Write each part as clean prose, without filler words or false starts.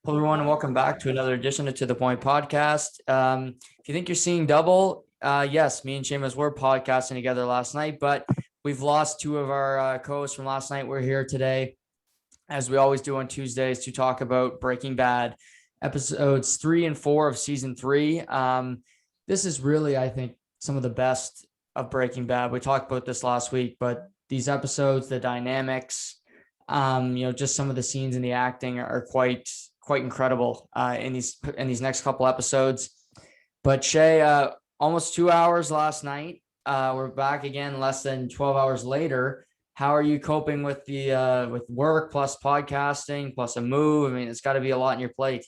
Hello, everyone, and welcome back to another edition of To The Point podcast. If you think you're seeing double, yes, me and Shamus were podcasting together last night, but we've lost two of our co-hosts from last night. We're here today, as we always do on Tuesdays, to talk about Breaking Bad, episodes 3 and 4 of season 3. This is really, I think, some of the best of Breaking Bad. We talked about this last week, but these episodes, the dynamics, just some of the scenes and the acting are quite incredible in these next couple episodes. But Shay, almost 2 hours last night. We're back again less than 12 hours later. How are you coping with the with work plus podcasting plus a move? I mean, it's got to be a lot on your plate.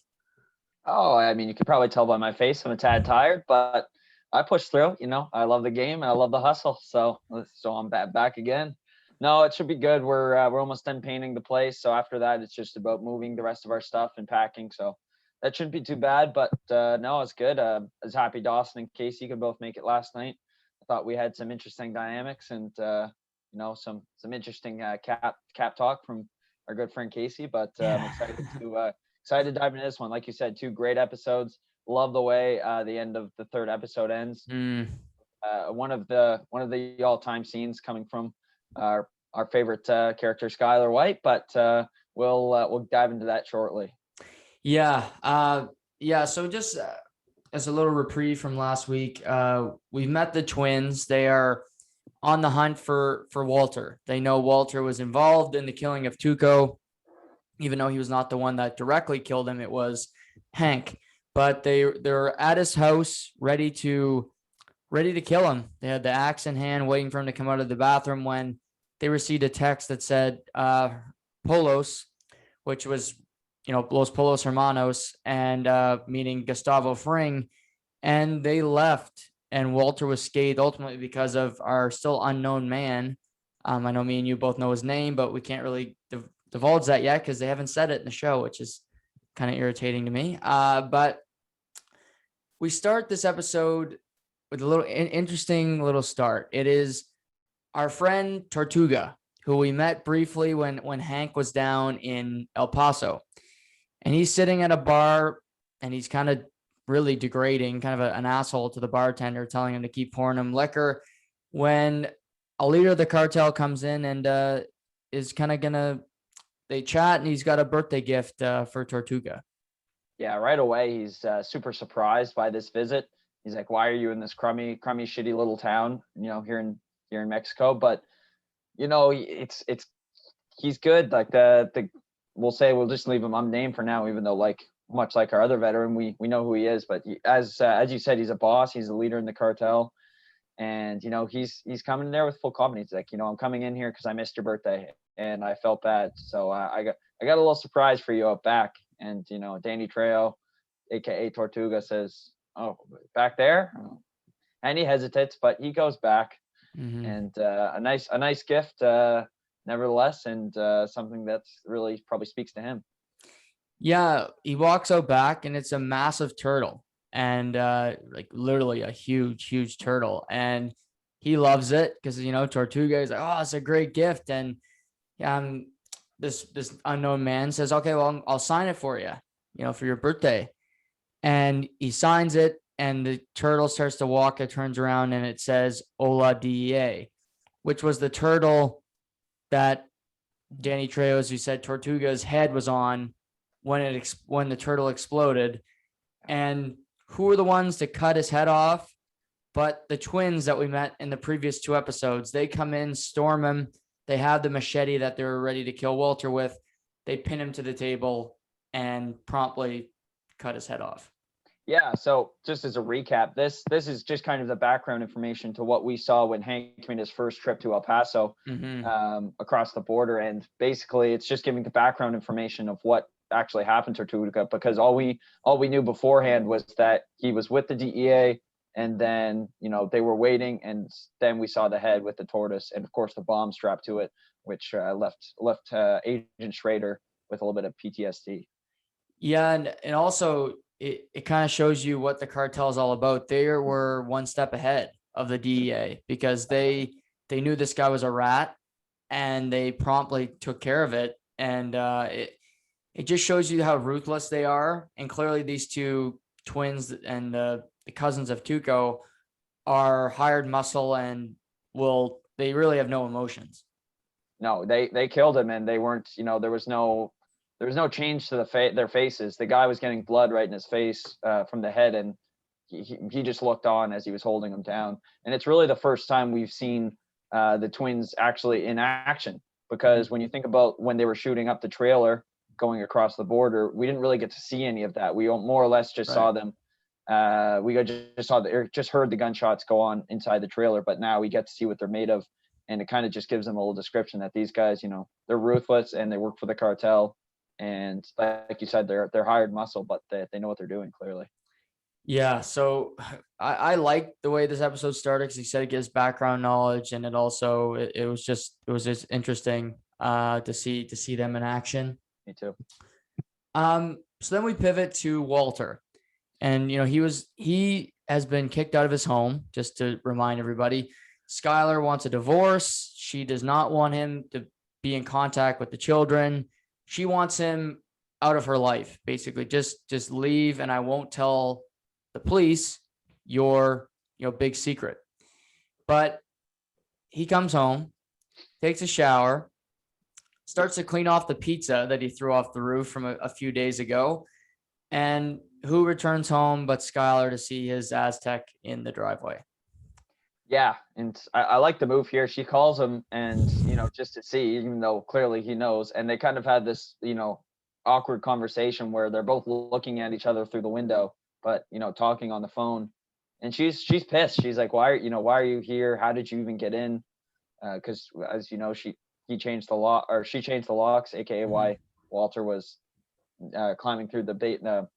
Oh, I mean, you can probably tell by my face I'm a tad tired, but I push through. I love the game and I love the hustle. So I'm back again. No, it should be good. We're almost done painting the place. So after that, it's just about moving the rest of our stuff and packing. So that shouldn't be too bad. But no, it's good. I was happy Dawson and Casey could both make it last night. I thought we had some interesting dynamics and some interesting cap talk from our good friend Casey. But I'm excited to dive into this one. Like you said, 2 great episodes. Love the way the end of the 3rd episode ends. One of the all-time scenes coming from our favorite character, Skylar White, but we'll dive into that shortly. So just as a little reprieve from last week, we met the twins. They are on the hunt for Walter. They know Walter was involved in the killing of Tuco, even though he was not the one that directly killed him. It was Hank. But they're at his house, ready to kill him. They had the axe in hand, waiting for him to come out of the bathroom when they received a text that said Polos, which was, Los Polos Hermanos, and meaning Gustavo Fring. And they left, and Walter was scathed ultimately because of our still unknown man. I know me and you both know his name, but we can't really divulge that yet because they haven't said it in the show, which is kind of irritating to me. But we start this episode with a little interesting little start. It is our friend Tortuga, who we met briefly when Hank was down in El Paso. And he's sitting at a bar and he's kind of really degrading, kind of an asshole to the bartender, telling him to keep pouring him liquor. When a leader of the cartel comes in and is kind of they chat, and he's got a birthday gift for Tortuga. Yeah, right away he's super surprised by this visit. He's like, "Why are you in this crummy, shitty little town? Here in Mexico." But it's he's good. Like we'll just leave him unnamed for now, even though much like our other veteran, we know who he is. But as you said, he's a boss. He's a leader in the cartel, and he's coming there with full confidence. He's like, I'm coming in here because I missed your birthday and I felt bad, so I got a little surprise for you out back. And Danny Trejo, aka Tortuga, says, "Oh, back there," and he hesitates, but he goes back. Mm-hmm. And a nice gift, nevertheless, and something that's really probably speaks to him. Yeah, he walks out back, and it's a massive turtle, and literally a huge turtle, and he loves it because Tortuga is like, "Oh, it's a great gift," and this unknown man says, "Okay, well, I'll sign it for you, for your birthday." And he signs it, and the turtle starts to walk. It turns around and it says "Hola DEA," which was the turtle that Danny Trejo, as you said, Tortuga's head was on when the turtle exploded. And who were the ones to cut his head off? But the twins that we met in the previous 2 episodes. They come in, storm him. They have the machete that they were ready to kill Walter with. They pin him to the table and promptly cut his head off. Yeah, so just as a recap, this is just kind of the background information to what we saw when Hank made his first trip to El Paso, across the border. And basically, it's just giving the background information of what actually happened to Tortuga, because all we knew beforehand was that he was with the DEA. And then, they were waiting, and then we saw the head with the tortoise, and of course the bomb strapped to it, which left Agent Schrader with a little bit of PTSD. Yeah, and also it kind of shows you what the cartel is all about. They were one step ahead of the DEA because they knew this guy was a rat, and they promptly took care of it. And it just shows you how ruthless they are. And clearly these two twins and the cousins of Tuco are hired muscle and they really have no emotions. No, they killed him, and they weren't, there was no change to their faces. The guy was getting blood right in his face from the head, and he just looked on as he was holding him down. And it's really the first time we've seen the twins actually in action, because when you think about when they were shooting up the trailer going across the border, we didn't really get to see any of that. We more or less just saw them. Just heard the gunshots go on inside the trailer, but now we get to see what they're made of. And it kind of just gives them a little description that these guys, they're ruthless and they work for the cartel. And like you said, they're hired muscle, but they know what they're doing clearly. Yeah. So I like the way this episode started, because he said it gives background knowledge, and it was just interesting to see them in action. Me too. So then we pivot to Walter, and he has been kicked out of his home. Just to remind everybody, Skylar wants a divorce. She does not want him to be in contact with the children. She wants him out of her life, basically. Just leave, and I won't tell the police your big secret. But he comes home, takes a shower, starts to clean off the pizza that he threw off the roof from a few days ago. And who returns home but Skylar to see his Aztec in the driveway? Yeah, and I like the move here. She calls him, and just to see, even though clearly he knows. And they kind of had this awkward conversation where they're both looking at each other through the window, but talking on the phone. And she's pissed. She's like, why are you here? How did you even get in? Because as you know, she changed the locks, aka why Walter was climbing through the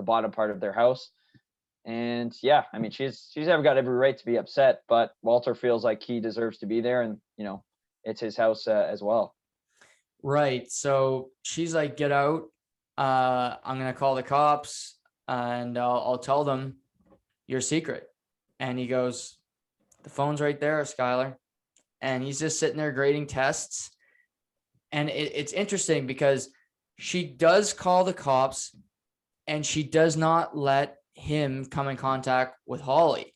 bottom part of their house. And yeah, I mean, she's got every right to be upset, but Walter feels like he deserves to be there, and it's his house as well. Right. So she's like, get out. I'm gonna call the cops, and I'll tell them your secret. And he goes, the phone's right there, Skylar. And he's just sitting there grading tests. And it's interesting because she does call the cops, and she does not let him come in contact with Holly,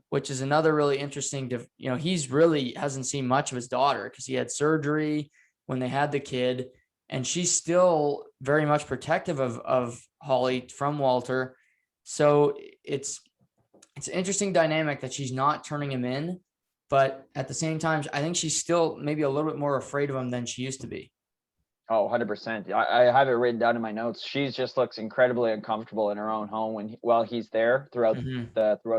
which is another really interesting he's really hasn't seen much of his daughter, because he had surgery when they had the kid, and she's still very much protective of Holly from Walter. So it's an interesting dynamic that she's not turning him in, but at the same time, I think she's still maybe a little bit more afraid of him than she used to be. Oh, 100%. I have it written down in my notes. She just looks incredibly uncomfortable in her own home while he's there throughout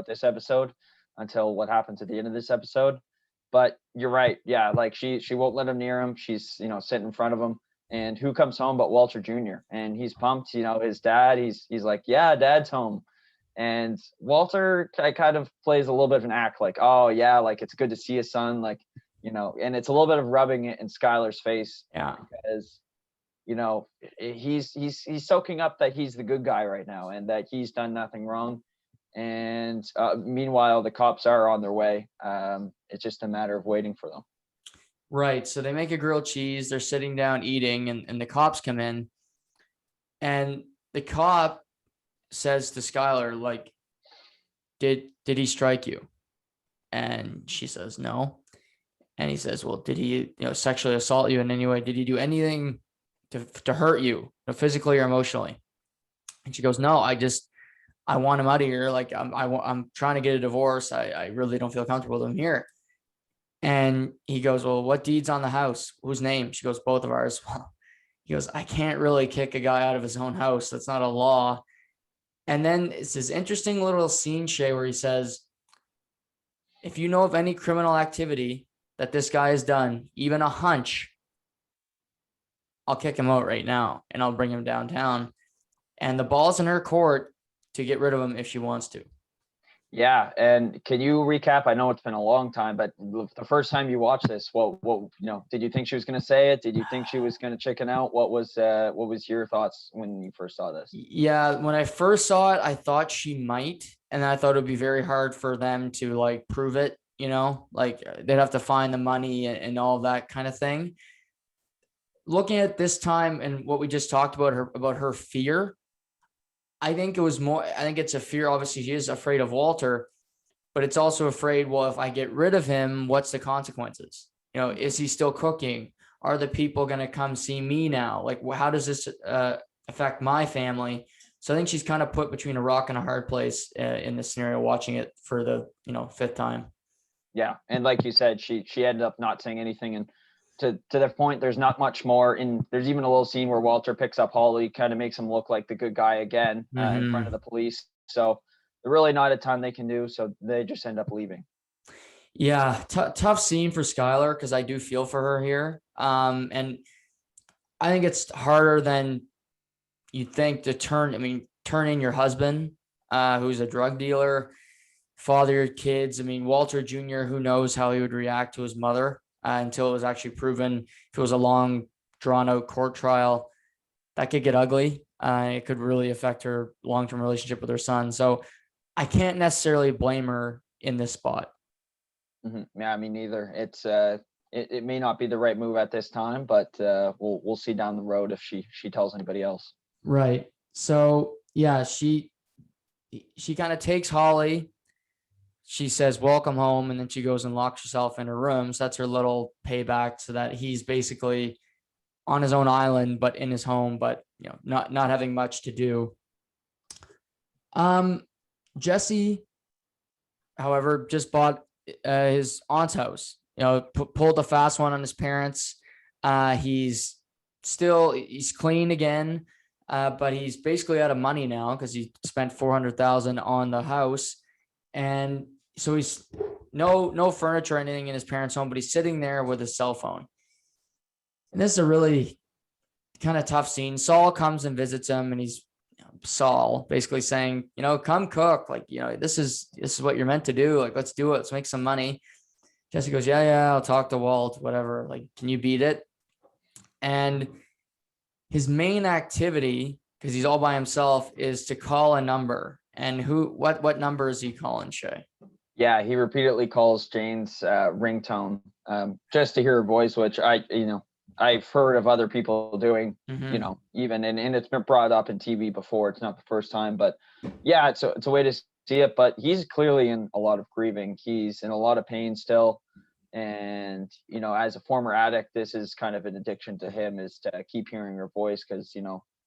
this episode, until what happens at the end of this episode. But you're right. Yeah, like she won't let him near him. She's sitting in front of him. And who comes home but Walter Jr.? And he's pumped. His dad. He's like, yeah, Dad's home. And Walter kind of plays a little bit of an act, like, oh yeah, like it's good to see his son, like. And it's a little bit of rubbing it in Skylar's face. Yeah. Because, he's soaking up that he's the good guy right now, and that he's done nothing wrong. And meanwhile, the cops are on their way. It's just a matter of waiting for them. Right. So they make a grilled cheese. They're sitting down eating, and the cops come in, and the cop says to Skylar, like, did he strike you? And she says, no. And he says, well, did he, sexually assault you in any way? Did he do anything to hurt you, physically or emotionally? And she goes, no, I want him out of here. Like I'm trying to get a divorce. I really don't feel comfortable with him here. And he goes, well, what deed's on the house? Whose name? She goes, both of ours. Well, he goes, I can't really kick a guy out of his own house. That's not a law. And then it's this interesting little scene, Shay, where he says, if you know of any criminal activity that this guy has done, even a hunch, I'll kick him out right now and I'll bring him downtown. And the ball's in her court to get rid of him if she wants to. Yeah. And can you recap? I know it's been a long time, but the first time you watched this, what did you think she was going to say it? Did you think she was going to chicken out? What was your thoughts when you first saw this? Yeah. When I first saw it, I thought she might, and I thought it'd be very hard for them to like prove it. Like they'd have to find the money and all that kind of thing. looking at this time and what we just talked about her fear, I think it's a fear. Obviously, she is afraid of Walter, but it's also afraid, well, if I get rid of him, what's the consequences? Is he still cooking? Are the people going to come see me now? Like, how does this affect my family? So I think she's kind of put between a rock and a hard place in this scenario, watching it for the, fifth time. Yeah. And like you said, she ended up not saying anything. And to the point, there's not much more there's even a little scene where Walter picks up Holly, kind of makes him look like the good guy again in front of the police. So there's really not a ton they can do. So they just end up leaving. Yeah. Tough scene for Skylar, because I do feel for her here. And I think it's harder than you think to turn in your husband, who's a drug dealer, father of your kids. Walter Jr., who knows how he would react to his mother until it was actually proven. If it was a long, drawn-out court trial, that could get ugly. It could really affect her long-term relationship with her son. So I can't necessarily blame her in this spot. Mm-hmm. Yeah, me neither. It's it may not be the right move at this time, but we'll see down the road if she tells anybody else. Right. So yeah, she kind of takes Holly. She says, "Welcome home," and then she goes and locks herself in her room. So that's her little payback, so that he's basically on his own island, but in his home, but not having much to do. Jesse, however, just bought his aunt's house. Pulled a fast one on his parents. He's clean again, but he's basically out of money now because he spent $400,000 on the house, and so he's no furniture or anything in his parents' home, but he's sitting there with his cell phone. And this is a really kind of tough scene. Saul comes and visits him, and he's Saul basically saying, come cook. Like, this is what you're meant to do. Like, let's do it. Let's make some money. Jesse goes, yeah, I'll talk to Walt, whatever. Like, can you beat it? And his main activity, because he's all by himself, is to call a number. And what number is he calling, Shay? Yeah, he repeatedly calls Jane's ringtone just to hear her voice, which I've heard of other people doing, even, and it's been brought up in TV before. It's not the first time, but yeah, it's a way to see it. But he's clearly in a lot of grieving. He's in a lot of pain still. And, as a former addict, this is kind of an addiction to him, is to keep hearing her voice, because,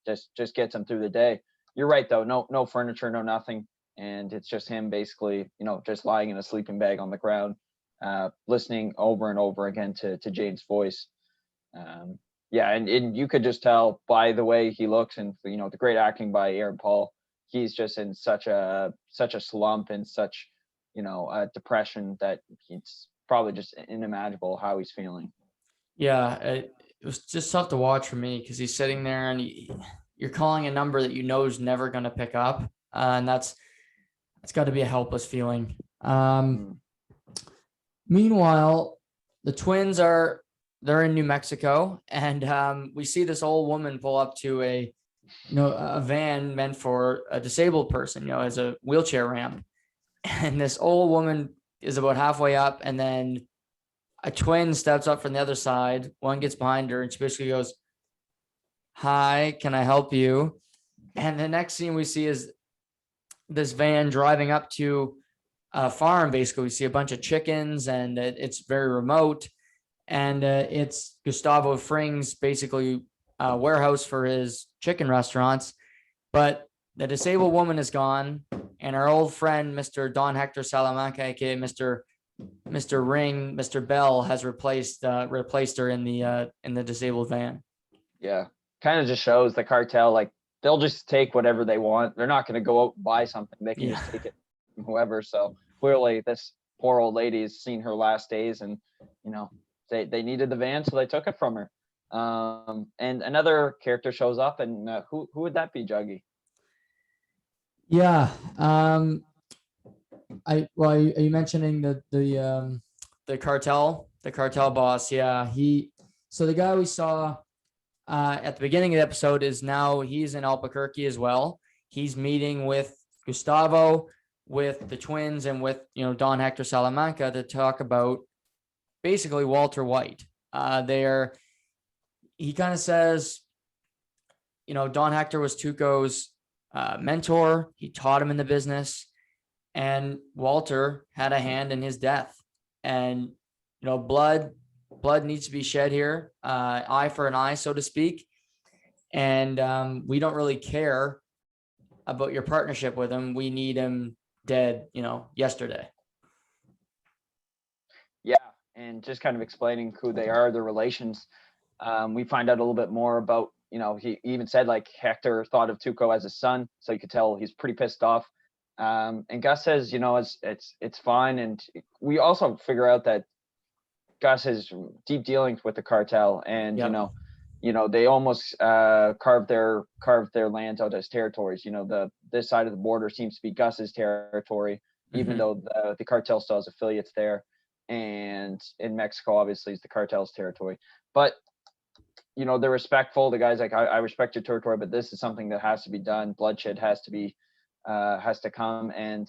just gets him through the day. You're right, though. No furniture, no nothing. And it's just him basically, just lying in a sleeping bag on the ground, listening over and over again to Jane's voice. Yeah, and you could just tell by the way he looks, and the great acting by Aaron Paul. He's just in such a slump and such a depression that it's probably just inimaginable how he's feeling. Yeah, it was just tough to watch for me, because he's sitting there and you're calling a number that is never going to pick up, and it's got to be a helpless feeling. Meanwhile, the twins they're in New Mexico, and we see this old woman pull up to a van meant for a disabled person, as a wheelchair ramp. And this old woman is about halfway up, and then a twin steps up from the other side. One gets behind her, and she basically goes, "Hi, can I help you?" And the next scene we see is this van driving up to a farm. Basically, we see a bunch of chickens, and it's very remote. And it's Gustavo Fring's basically warehouse for his chicken restaurants. But the disabled woman is gone, and our old friend, Mr. Don Hector Salamanca, aka Mr. Ring, Mr. Bell, has replaced her in the disabled van. Yeah, kind of just shows the cartel, like, they'll just take whatever they want. They're not going to go out and buy something. They can just take it from whoever. So clearly, this poor old lady has seen her last days, and they needed the van, so they took it from her. And another character shows up, and who would that be, Juggy? Yeah. Are you mentioning the cartel boss? Yeah. So the guy we saw at the beginning of the episode he's in Albuquerque as well. He's meeting with Gustavo, with the twins, and with Don Hector Salamanca to talk about basically Walter White. he kind of says, Don Hector was Tuco's mentor. He taught him in the business, and Walter had a hand in his death. And, blood needs to be shed here, eye for an eye, so to speak. And we don't really care about your partnership with him. We need him dead, yesterday. Yeah. And just kind of explaining who they are, their relations. We find out a little bit more about, he even said like Hector thought of Tuco as a son. So you could tell he's pretty pissed off. And Gus says, it's fine. And we also figure out that Gus has deep dealings with the cartel, and Yep. they almost carved their lands out as territories. This side of the border seems to be Gus's territory, even though the cartel still has affiliates there, and in Mexico obviously is the cartel's territory. But they're respectful. The guy's like, I respect your territory, but this is something that has to be done. Bloodshed has to come. And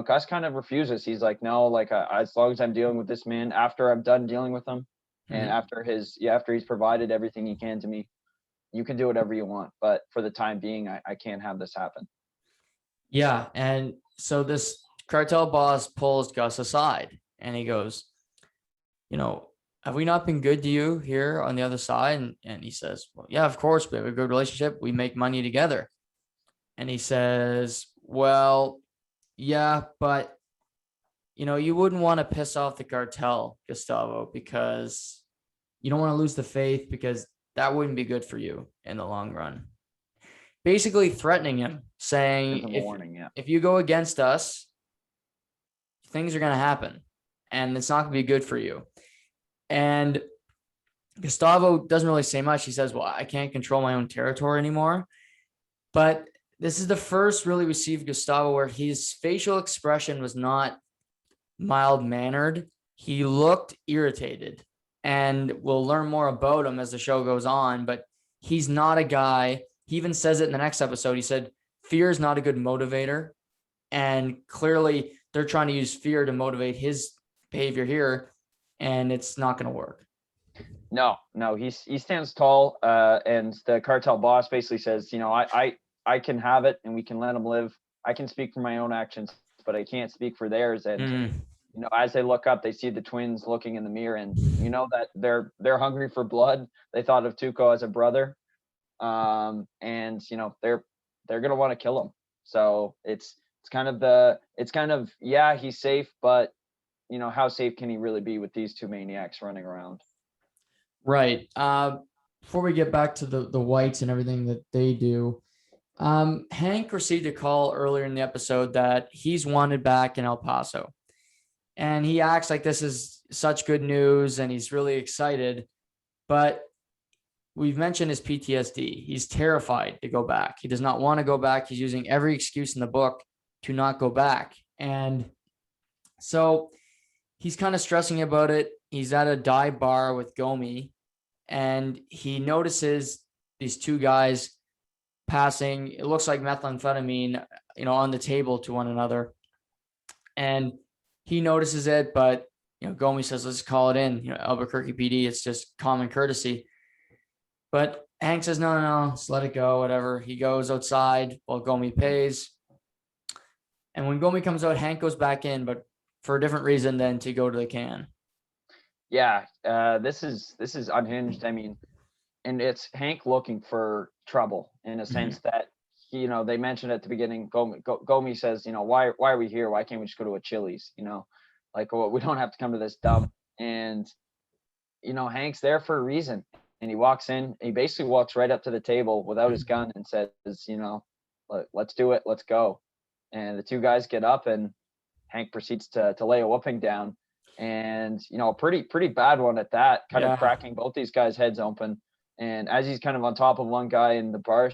Gus kind of refuses. He's like, no, like as long as I'm dealing with this man, after I'm done dealing with him, and after he's provided everything he can to me, you can do whatever you want. But for the time being, I can't have this happen. Yeah. And so this cartel boss pulls Gus aside and he goes, have we not been good to you here on the other side? And he says, well, yeah, of course, we have a good relationship. We make money together. And he says, well, yeah, but you wouldn't want to piss off the cartel, Gustavo, because you don't want to lose the faith, because that wouldn't be good for you in the long run. Basically threatening him, saying, if you go against us, things are going to happen and it's not going to be good for you. And Gustavo doesn't really say much. He says, well, I can't control my own territory anymore. But this is the first really we see Gustavo where his facial expression was not mild-mannered. He looked irritated, and we'll learn more about him as the show goes on, but he's not a guy. He even says it in the next episode. He said, fear is not a good motivator. And clearly they're trying to use fear to motivate his behavior here, and it's not going to work. No, he stands tall, and the cartel boss basically says, I can have it and we can let him live. I can speak for my own actions, but I can't speak for theirs. And as they look up, they see the twins looking in the mirror, and that they're hungry for blood. They thought of Tuco as a brother, and they're gonna want to kill him. So it's kind of yeah, he's safe, but how safe can he really be with these two maniacs running around? Right. Before we get back to the whites and everything that they do, Hank received a call earlier in the episode that he's wanted back in El Paso, and he acts like this is such good news and he's really excited, but we've mentioned his PTSD. He's terrified to go back. He does not want to go back. He's using every excuse in the book to not go back. And so he's kind of stressing about it. He's at a dive bar with Gomi, and he notices these two guys passing. It looks like methamphetamine, on the table to one another. And he notices it, but, Gomi says, let's call it in, Albuquerque PD. It's just common courtesy. But Hank says, no, let's let it go, whatever. He goes outside while Gomi pays. And when Gomi comes out, Hank goes back in, but for a different reason than to go to the can. Yeah, this is unhinged. I mean, and it's Hank looking for trouble in a sense that, they mentioned at the beginning, Gomi says, why are we here? Why can't we just go to a Chili's? Like, well, we don't have to come to this dump. And, Hank's there for a reason. And he walks in, he basically walks right up to the table without his gun and says, let's do it. Let's go. And the two guys get up, and Hank proceeds to lay a whooping down, and a pretty bad one at that, kind of cracking both these guys' heads open. And as he's kind of on top of one guy, and the bar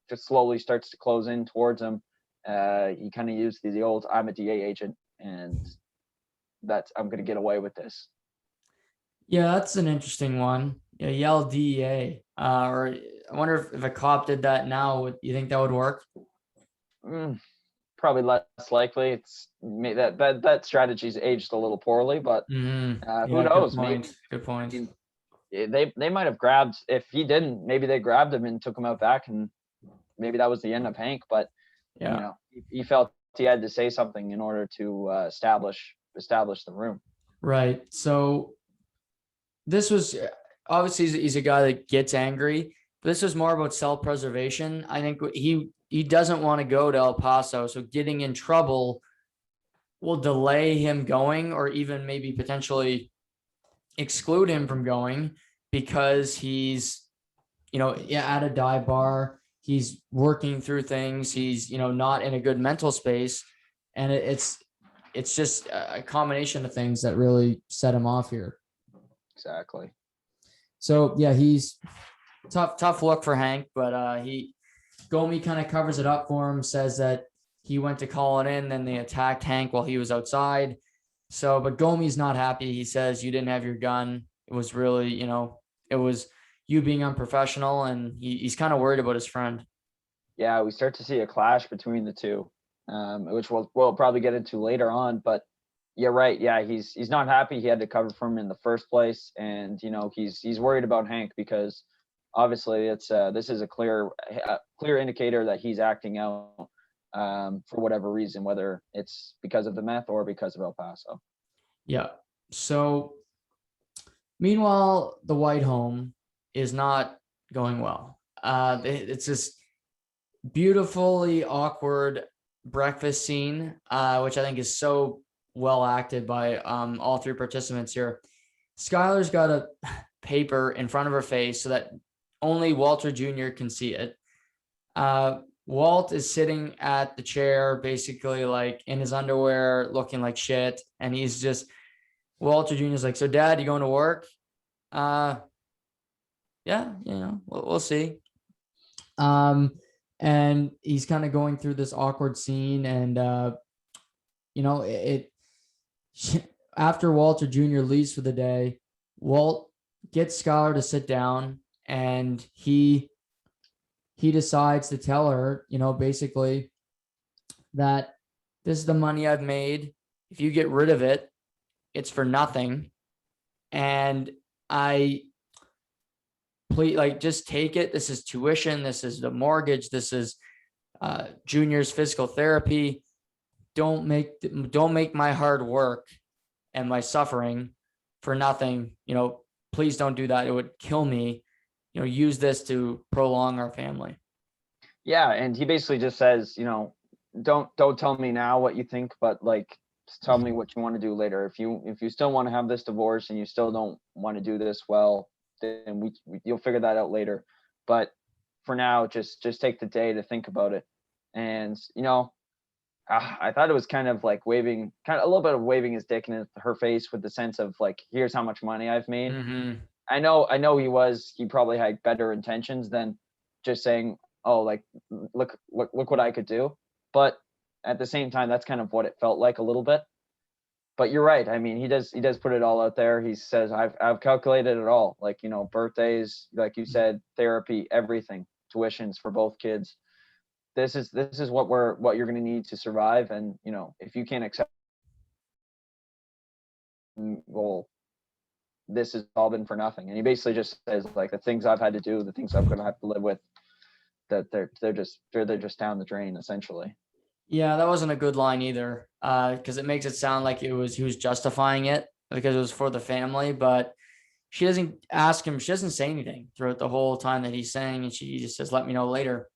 just slowly starts to close in towards him, he kind of used the old "I'm a DA agent," and I'm gonna get away with this. Yeah, that's an interesting one. Yeah, yell DEA. Or I wonder if a cop did that now, you think that would work? Probably less likely. It's that strategy's aged a little poorly, but who knows? Good point. they might have grabbed, if he didn't, maybe they grabbed him and took him out back, and maybe that was the end of Hank. But Yeah. he felt he had to say something in order to establish the room. Right. So this was obviously he's a guy that gets angry. But this was more about self-preservation. I think he doesn't want to go to El Paso, so getting in trouble will delay him going, or even maybe potentially exclude him from going, because he's, at a dive bar. He's working through things. He's, not in a good mental space. And it's just a combination of things that really set him off here. Exactly. So yeah, he's tough look for Hank, but Gomi kind of covers it up for him, says that he went to call it in, then they attacked Hank while he was outside. So, but Gomi's not happy. He says, you didn't have your gun. It was really, it was you being unprofessional, and he's kind of worried about his friend. Yeah, we start to see a clash between the two, which we'll probably get into later on. But you're right. Yeah, he's not happy. He had to cover for him in the first place, and he's worried about Hank, because obviously this is a clear indicator that he's acting out for whatever reason, whether it's because of the meth or because of El Paso. Yeah. So meanwhile, the White home is not going well. It's this beautifully awkward breakfast scene, which I think is so well acted by all three participants here. Skylar's got a paper in front of her face so that only Walter Jr. can see it. Walt is sitting at the chair, basically like in his underwear, looking like shit. And he's just, Walter Jr. is like, so Dad, you going to work? Yeah, we'll see. And he's kind of going through this awkward scene, and after Walter Jr. leaves for the day, Walt gets Skylar to sit down, and he decides to tell her, basically that this is the money I've made. If you get rid of it, it's for nothing. And please, just take it. This is tuition. This is the mortgage. This is Junior's physical therapy. Don't make my hard work and my suffering for nothing. Please don't do that. It would kill me. Use this to prolong our family. Yeah, and he basically just says, don't tell me now what you think, but tell me what you want to do later. If you still want to have this divorce and you still don't want to do this, well, then you'll figure that out later. But for now, just take the day to think about it. And I thought it was kind of like waving, a little bit of waving his dick in her face, with the sense of here's how much money I've made. Mm-hmm. I know he probably had better intentions than just saying, oh, look what I could do. But at the same time, that's kind of what it felt like a little bit. But you're right. I mean, he does put it all out there. He says, I've calculated it all, birthdays, like you said, therapy, everything, tuitions for both kids. This is what you're going to need to survive. And, if you can't accept, well, this has all been for nothing. And he basically just says, the things I've had to do, the things I'm going to have to live with, that they're just down the drain, essentially. Yeah, that wasn't a good line either, because it makes it sound like he was justifying it because it was for the family. But she doesn't ask him. She doesn't say anything throughout the whole time that he's saying, and she just says, "Let me know later."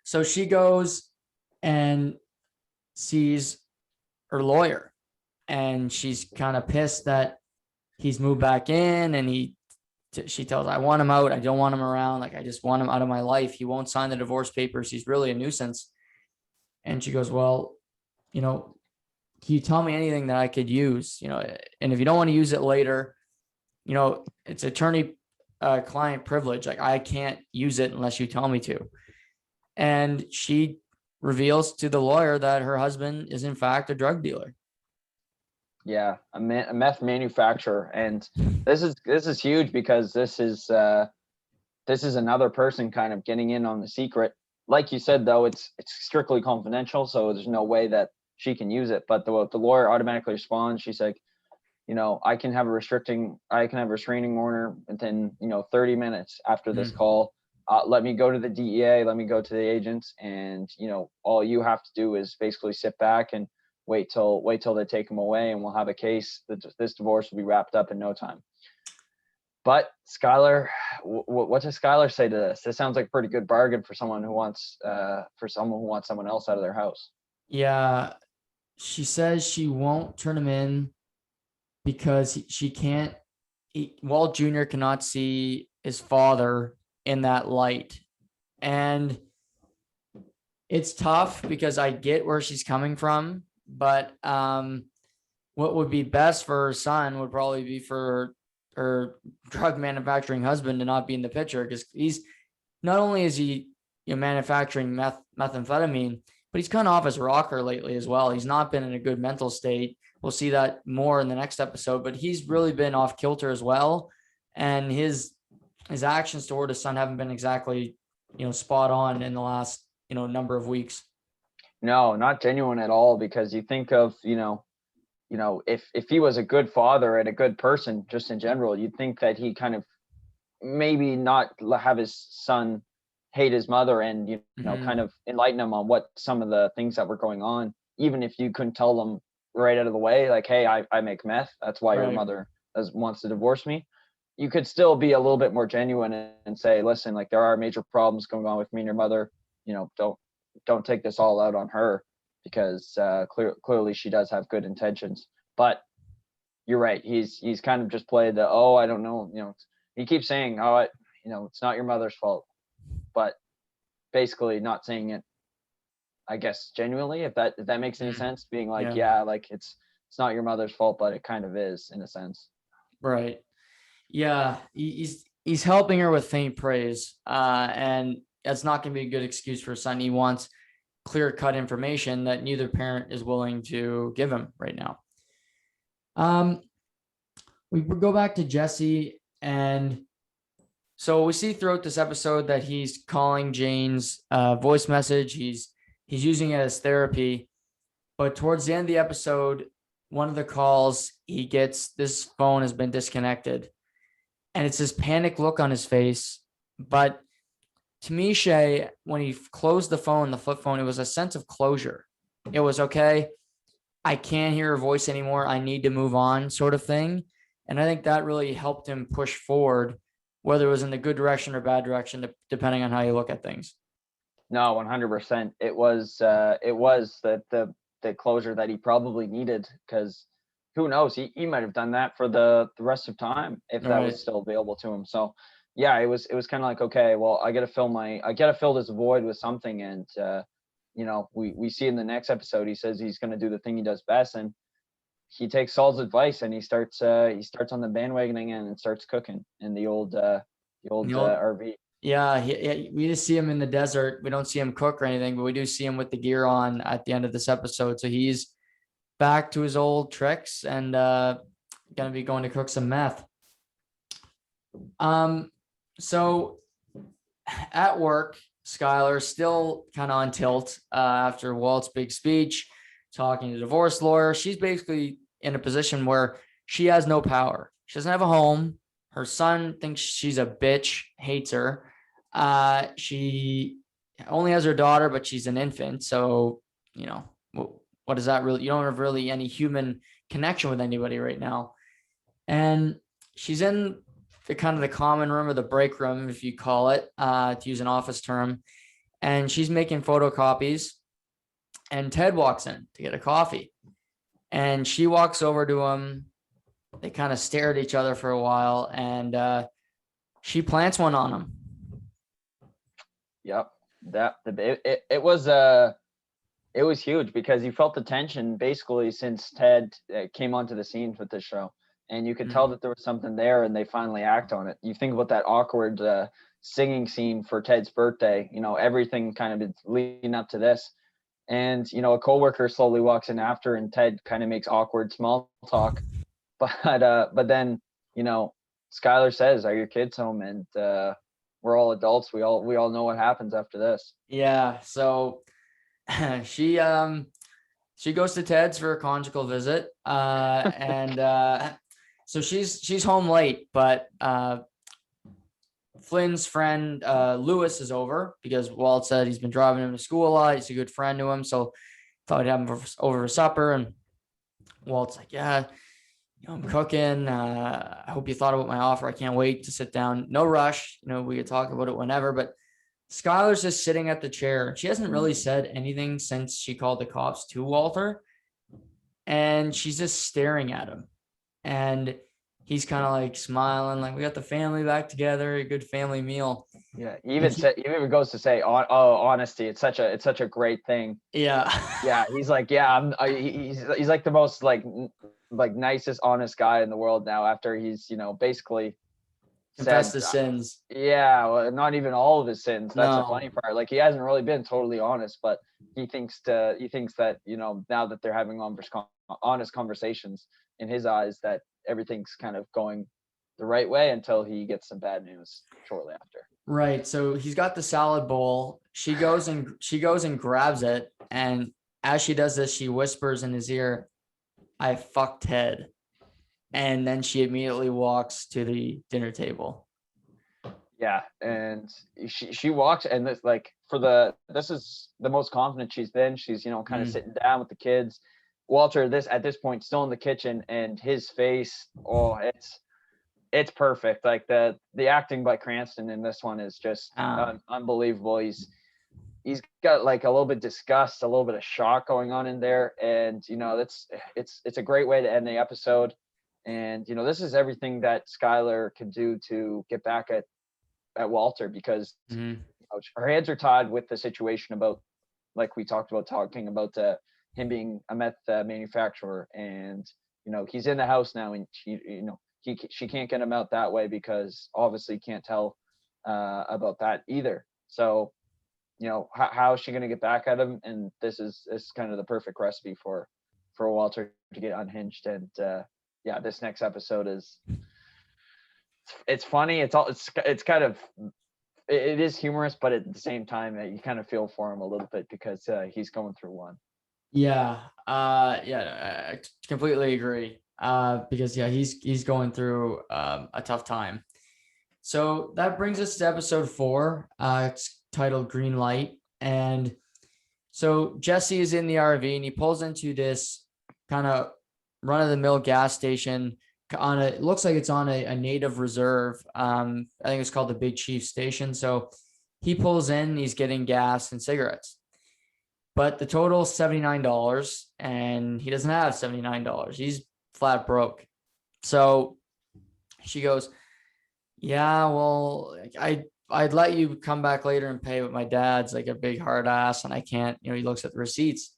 So she goes and sees her lawyer, and she's kind of pissed that he's moved back in, and she tells, I want him out. I don't want him around. I just want him out of my life. He won't sign the divorce papers. He's really a nuisance. And she goes, well, can you tell me anything that I could use? And if you don't want to use it later, it's attorney client privilege. I can't use it unless you tell me to. And she reveals to the lawyer that her husband is in fact a drug dealer. Yeah, a meth manufacturer. And this is huge, because this is another person kind of getting in on the secret. Like you said, though, it's strictly confidential, so there's no way that she can use it. But the lawyer automatically responds. She's like, I can have a restraining order within, 30 minutes after this Mhm. call. Let me go to the DEA, let me go to the agents, and all you have to do is basically sit back and wait till they take him away, and we'll have a case. This divorce will be wrapped up in no time. But Skylar, what does Skylar say to this? This sounds like a pretty good bargain for someone who wants someone else out of their house. Yeah, she says she won't turn him in because she can't. Walt Jr. cannot see his father in that light, and it's tough because I get where she's coming from, but what would be best for her son would probably be for her drug manufacturing husband to not be in the picture, because he's not only is he manufacturing methamphetamine, but he's kind of off his rocker lately as well. He's not been in a good mental state. We'll see that more in the next episode, but he's really been off kilter as well, and his actions toward his son haven't been exactly spot on in the last number of weeks. No, not genuine at all. Because you think of, if he was a good father and a good person just in general, you'd think that he kind of maybe not have his son hate his mother, and kind of enlighten him on what some of the things that were going on, even if you couldn't tell them right out of the way, like, hey, I make meth, that's why your Right. mother wants to divorce me. You could still be a little bit more genuine and say, listen, like, there are major problems going on with me and your mother. Don't take this all out on her, because clearly she does have good intentions. But you're right, he's kind of just played the, oh, I don't know, he keeps saying, oh, it's not your mother's fault, but basically not saying it, I guess, genuinely, if that makes any sense, being like, Yeah. yeah, like, it's not your mother's fault, but it kind of is, in a sense. Right. Yeah. He's helping her with faint praise. And that's not going to be a good excuse for his son. He wants clear cut information that neither parent is willing to give him right now. We go back to Jesse, and so we see throughout this episode that he's calling Jane's voice message. He's using it as therapy, but towards the end of the episode, one of the calls he gets, this phone has been disconnected, and it's this panic look on his face. But to me, Shay, when he closed the phone, the flip phone, it was a sense of closure. It was okay. I can't hear her voice anymore. I need to move on, sort of thing. And I think that really helped him push forward, whether it was in the good direction or bad direction, depending on how you look at things. No, 100%. It was the closure that he probably needed, because who knows, he might have done that for the rest of time if that Right. was still available to him. So yeah, it was kind of like, okay, well, I gotta fill this void with something. And we see in the next episode, he says he's gonna do the thing he does best, and he takes Saul's advice, and he starts on the bandwagon again and starts cooking in the old RV. Yeah, we just see him in the desert. We don't see him cook or anything, but we do see him with the gear on at the end of this episode. So he's back to his old tricks and gonna be going to cook some meth. So at work, Skylar still kind of on tilt after Walt's big speech, talking to the divorce lawyer. She's basically in a position where she has no power. She doesn't have a home. Her son thinks she's a bitch, hates her. She only has her daughter, but she's an infant. So, what does that really, you don't have really any human connection with anybody right now. And she's in the common room or the break room, if you call it, to use an office term. And she's making photocopies. And Ted walks in to get a coffee. And she walks over to him. They kind of stare at each other for a while. And she plants one on him. Yep. It was huge, because you felt the tension basically since Ted came onto the scene with this show, and you could tell that there was something there, and they finally act on it. You think about that awkward singing scene for Ted's birthday, everything kind of is leading up to this. And, a coworker slowly walks in after, and Ted kind of makes awkward small talk. But then, Skylar says, "Are your kids home?" And we're all adults. We all know what happens after this. Yeah. So she she goes to Ted's for a conjugal visit. So she's home late, but Flynn's friend Lewis is over because Walt said he's been driving him to school a lot. He's a good friend to him, so thought he'd have him over for supper. And Walt's like, yeah, I'm cooking. I hope you thought about my offer. I can't wait to sit down. No rush. We could talk about it whenever. But Skylar's just sitting at the chair. She hasn't really said anything since she called the cops to Walter. And she's just staring at him. And he's kind of like smiling, like, we got the family back together, a good family meal. Yeah, he even goes to say, "Oh, honesty, it's such a great thing." Yeah. Yeah, he's like, yeah, he's like the most like nicest, honest guy in the world now. After he's basically Confess said, the sins. yeah, well, not even all of his sins. That's the No. funny part. Like he hasn't really been totally honest, but he thinks that now that they're having honest conversations, in his eyes, that everything's kind of going the right way until he gets some bad news shortly after. Right. So he's got the salad bowl. She goes and grabs it, and as she does this, she whispers in his ear, "I fucked Ted." And then she immediately walks to the dinner table. Yeah, and she walks, and this is the most confident she's been. She's kind of sitting down with the kids. Walter, at this point, still in the kitchen, and his face, oh, it's perfect. Like the acting by Cranston in this one is just unbelievable. He's got like a little bit of disgust, a little bit of shock going on in there, and it's a great way to end the episode. And this is everything that Skylar can do to get back at Walter, because her hands are tied with the situation about, like we talked about, talking about him being a meth manufacturer, and he's in the house now, and she can't get him out that way because obviously can't tell about that either. So how is she going to get back at him? And this is kind of the perfect recipe for Walter to get unhinged. And yeah, this next episode it's funny. It's kind of, it is humorous, but at the same time, you kind of feel for him a little bit because he's going through one. Yeah. I completely agree. Because yeah, he's going through a tough time. So that brings us to episode 4. It's titled Green Light. And so Jesse is in the RV and he pulls into this kind of run-of-the-mill gas station it looks like it's on a native reserve. I think it's called the Big Chief Station. So he pulls in, he's getting gas and cigarettes. But the total is $79, and he doesn't have $79. He's flat broke. So she goes, yeah, well, I'd let you come back later and pay, but my dad's like a big hard ass and I can't, he looks at the receipts.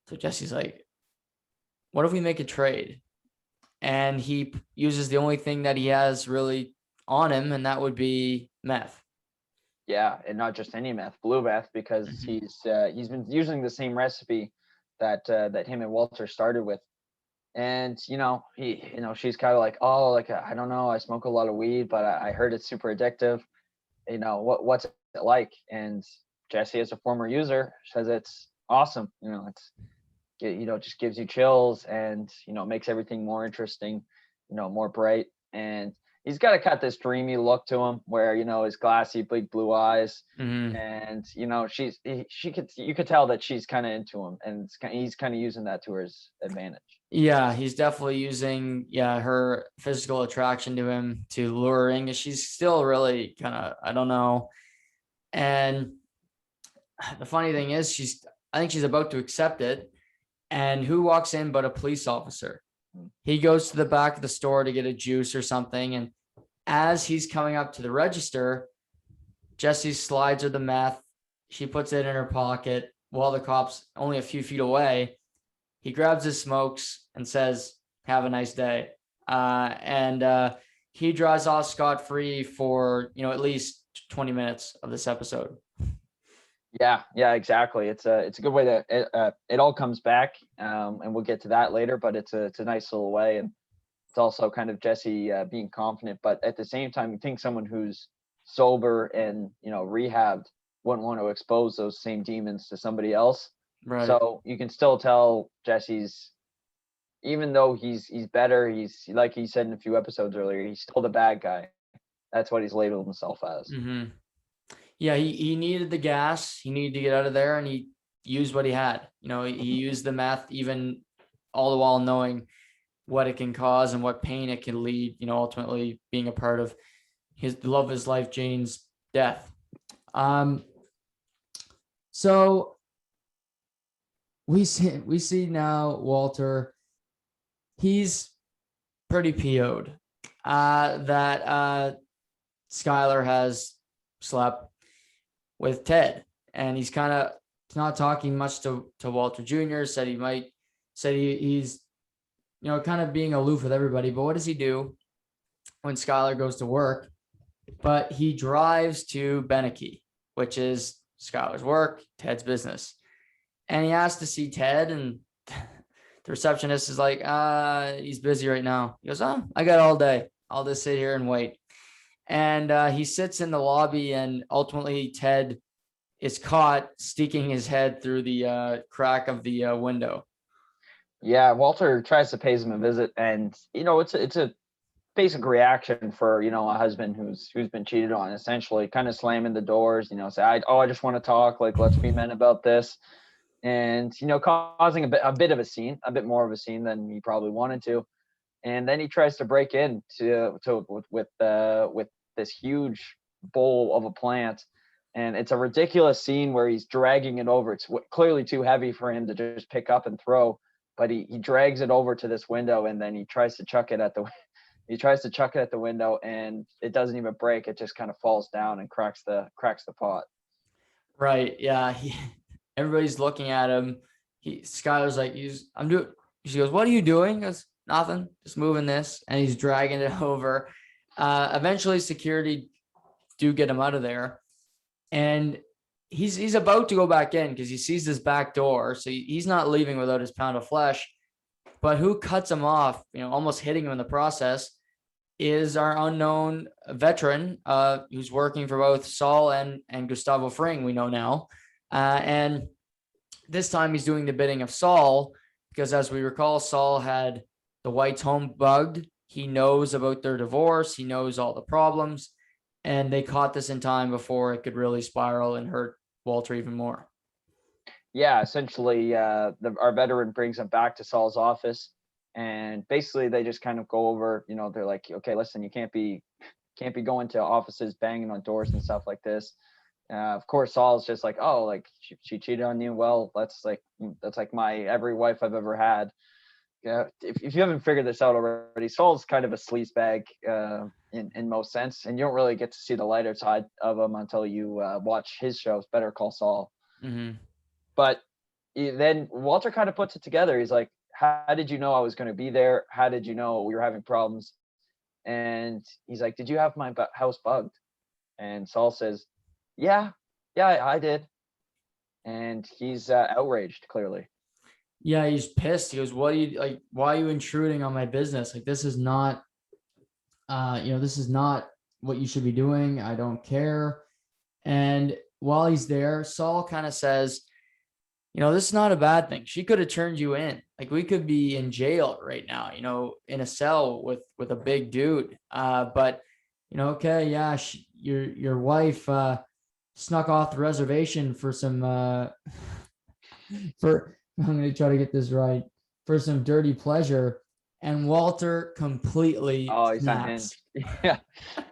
So Jesse's like, what if we make a trade? And he uses the only thing that he has really on him, and that would be meth. Yeah, and not just any meth, blue meth, because he's been using the same recipe that him and Walter started with. And she's kind of like, oh, like I don't know, I smoke a lot of weed, but I heard it's super addictive. What's it like? And Jesse, as a former user, says it's awesome. Just gives you chills, and makes everything more interesting, more bright. And he's got to this dreamy look to him, where his glassy big blue eyes, and you could tell that she's kind of into him, and he's kind of using that to his advantage. Yeah, he's definitely using her physical attraction to him to lure in. She's still really kind of, I don't know. And the funny thing is, I think she's about to accept it. And who walks in but a police officer? He goes to the back of the store to get a juice or something. And as he's coming up to the register, Jessie slides her the meth. She puts it in her pocket while the cop's only a few feet away. He grabs his smokes and says, have a nice day. And he drives off scot-free for, at least 20 minutes of this episode. Yeah, exactly. It's a good way to it all comes back, and we'll get to that later. But it's a nice little way, and it's also kind of Jesse being confident. But at the same time, you think someone who's sober and rehabbed wouldn't want to expose those same demons to somebody else. Right. So you can still tell Jesse's, even though he's better, he's like he said in a few episodes earlier, he's still the bad guy. That's what he's labeled himself as. Mm-hmm. Yeah, he needed the gas. He needed to get out of there, and he used what he had. He used the meth, even all the while knowing what it can cause and what pain it can lead. Ultimately being a part of his love of his life, Jane's death. So we see now Walter. He's pretty PO'd that Skylar has slept with Ted, and he's kind of not talking much to Walter Jr. Said he's kind of being aloof with everybody. But what does he do when Skylar goes to work? But he drives to Beneke, which is Skylar's work, Ted's business, and he asks to see Ted, and the receptionist is like, he's busy right now. He goes, oh, I got all day. I'll just sit here and wait. And he sits in the lobby, and ultimately Ted is caught sticking his head through the crack of the window. Yeah, Walter tries to pay him a visit, and it's a basic reaction for a husband who's been cheated on, essentially kind of slamming the doors, say, I just want to talk, like, let's be men about this, and causing a bit of a scene, a bit more of a scene than he probably wanted to. And then he tries to break in with this huge bowl of a plant, and it's a ridiculous scene where he's dragging it over. It's clearly too heavy for him to just pick up and throw, but he drags it over to this window, and then he tries to chuck it at the window, and it doesn't even break. It just kind of falls down and cracks the pot. Right. Yeah. Everybody's looking at him. Skylar's like, she goes, what are you doing? He goes, nothing, just moving this. And he's dragging it over. Eventually security do get him out of there. And he's about to go back in because he sees this back door. So he's not leaving without his pound of flesh. But who cuts him off, almost hitting him in the process, is our unknown veteran who's working for both Saul and Gustavo Fring, we know now. And this time he's doing the bidding of Saul, because as we recall, Saul had the Whites home bugged. He knows about their divorce. He knows all the problems. And they caught this in time before it could really spiral and hurt Walter even more. Yeah, essentially, our veteran brings him back to Saul's office, and basically they just kind of go over. They're like, okay, listen, you can't be going to offices banging on doors and stuff like this. Of course, Saul's just like, oh, like she cheated on you. Well, that's like my every wife I've ever had. Yeah, if you haven't figured this out already, Saul's kind of a sleazebag in most sense, and you don't really get to see the lighter side of him until you watch his shows, Better Call Saul. Mm-hmm. But then Walter kind of puts it together. He's like, how did you know I was going to be there? How did you know we were having problems? And he's like, did you have my house bugged? And Saul says, yeah, I did. And he's outraged, clearly. Yeah, he's pissed. He goes, what do you like? Why are you intruding on my business? Like, this is not, this is not what you should be doing. I don't care. And while he's there, Saul kind of says, this is not a bad thing. She could have turned you in. Like, we could be in jail right now, in a cell with a big dude. But, okay, yeah, your wife snuck off the reservation for some, I'm going to try to get this right, for some dirty pleasure. And Walter completely snaps.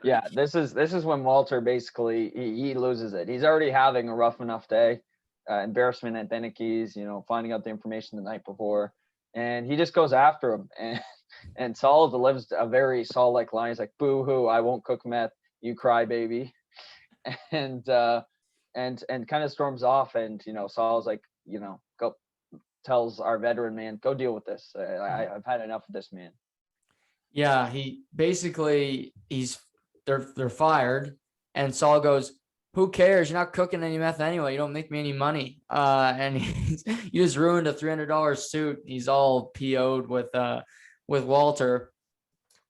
Yeah. This is when Walter basically he loses it. He's already having a rough enough day. Embarrassment at Beneke's, finding out the information the night before, and he just goes after him. And Saul delivers a very Saul-like line. He's like, "Boo hoo! I won't cook meth. You cry, baby," and kind of storms off. And Saul's like, go tells our veteran man, go deal with this. I've had enough of this, man. Yeah, he basically they're fired, and Saul goes, who cares? You're not cooking any meth anyway. You don't make me any money. And you just ruined a $300 suit. He's all PO'd with Walter.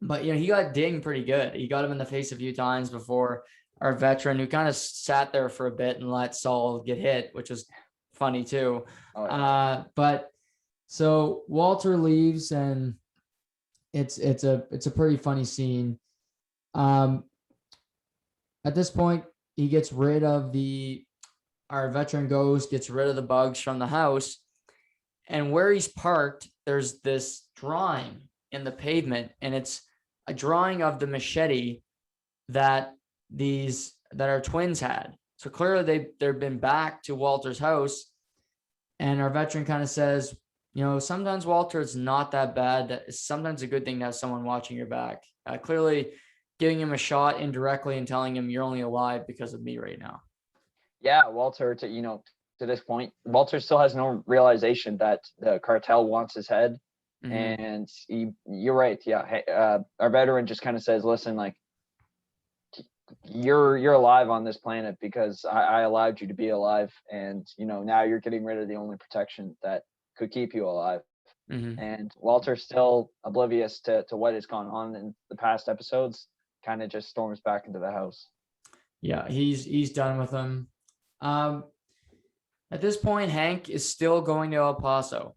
But, he got dinged pretty good. He got him in the face a few times before our veteran, who kind of sat there for a bit and let Saul get hit, which was funny too. Oh, yeah. But so Walter leaves, and it's a pretty funny scene. At this point, he gets rid of our veteran gets rid of the bugs from the house, and where he's parked, there's this drawing in the pavement, and it's a drawing of the machete that our twins had. So clearly they've been back to Walter's house, and our veteran kind of says, sometimes, Walter, it's not that bad. That it's sometimes a good thing to have someone watching your back. Clearly giving him a shot indirectly and telling him you're only alive because of me right now. Yeah, Walter, to this point, Walter still has no realization that the cartel wants his head. Mhm. And you're right. Yeah. Our veteran just kind of says, listen, like, you're alive on this planet because I allowed you to be alive. And, now you're getting rid of the only protection that could keep you alive. Mhm. And Walter's still oblivious to what has gone on in the past episodes, kind of just storms back into the house. Yeah, he's done with him. At this point, Hank is still going to El Paso.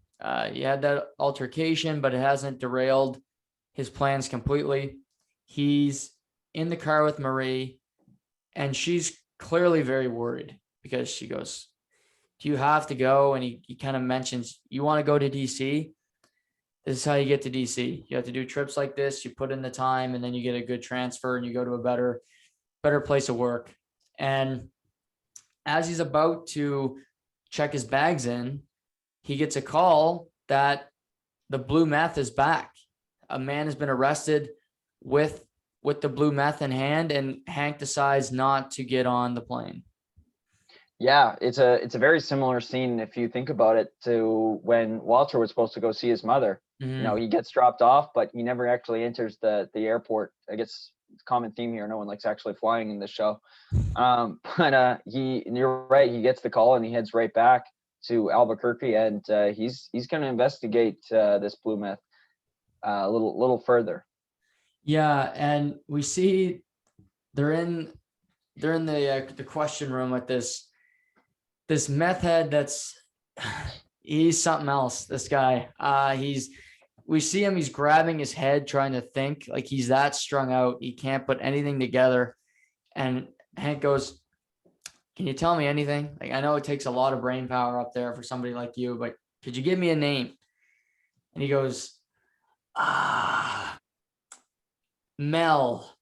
He had that altercation, but it hasn't derailed his plans completely. He's in the car with Marie, and she's clearly very worried because she goes, "Do you have to go?" And he kind of mentions, "You want to go to DC? This is how you get to DC. You have to do trips like this. You put in the time, and then you get a good transfer, and you go to a better place of work." And as he's about to check his bags in, he gets a call that the blue meth is back. A man has been arrested with the blue meth in hand, and Hank decides not to get on the plane. Yeah, it's a very similar scene if you think about it to when Walter was supposed to go see his mother. Mm-hmm. He gets dropped off, but he never actually enters the airport. I guess it's a common theme here. No one likes actually flying in this show. But you're right. He gets the call and he heads right back to Albuquerque, and he's going to investigate this blue meth a little further. Yeah, and we see they're in the question room with this meth head he's something else. This guy, we see him, he's grabbing his head, trying to think, like he's that strung out. He can't put anything together. And Hank goes, "Can you tell me anything? Like, I know it takes a lot of brain power up there for somebody like you, but could you give me a name?" And he goes, "Mel."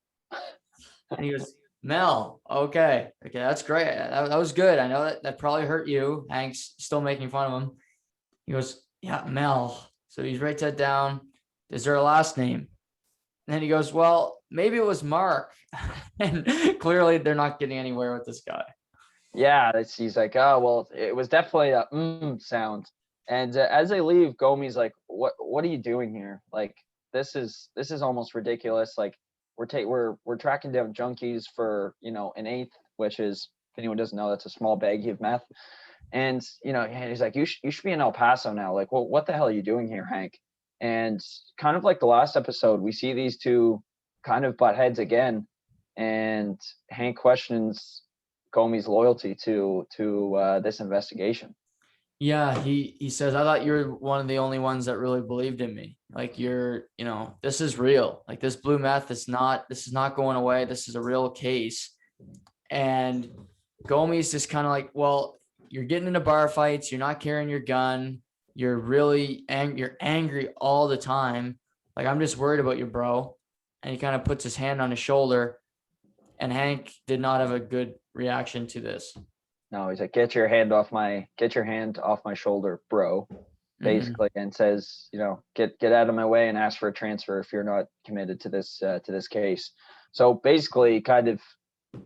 And he goes, "Mel. Okay, that's great. That was good. I know that probably hurt you." Hank's still making fun of him. He goes, "Yeah, Mel." So he writes that down. "Is there a last name?" And then he goes, "Well, maybe it was Mark." And clearly they're not getting anywhere with this guy. Yeah, he's like, "Oh, well, it was definitely a sound." And as they leave, Gomi's like, "What are you doing here? Like, this is almost ridiculous. Like, we're tracking down junkies for an eighth, which is, if anyone doesn't know, that's a small baggie of meth." And he's like, you should be in El Paso now. Like, well, what the hell are you doing here, Hank? And kind of like the last episode, we see these two kind of butt heads again, and Hank questions Gomi's loyalty to this investigation. Yeah, he says, "I thought you were one of the only ones that really believed in me. Like, this is real. Like, this blue meth this is not going away. This is a real case." And Gomi's just kind of like, "Well, you're getting into bar fights. You're not carrying your gun. You're really you're angry all the time. Like, I'm just worried about you, bro." And he kind of puts his hand on his shoulder, and Hank did not have a good reaction to this. No, he's like, get your hand off my shoulder, bro, basically, and says, get out of my way and ask for a transfer if you're not committed to this case. So basically, kind of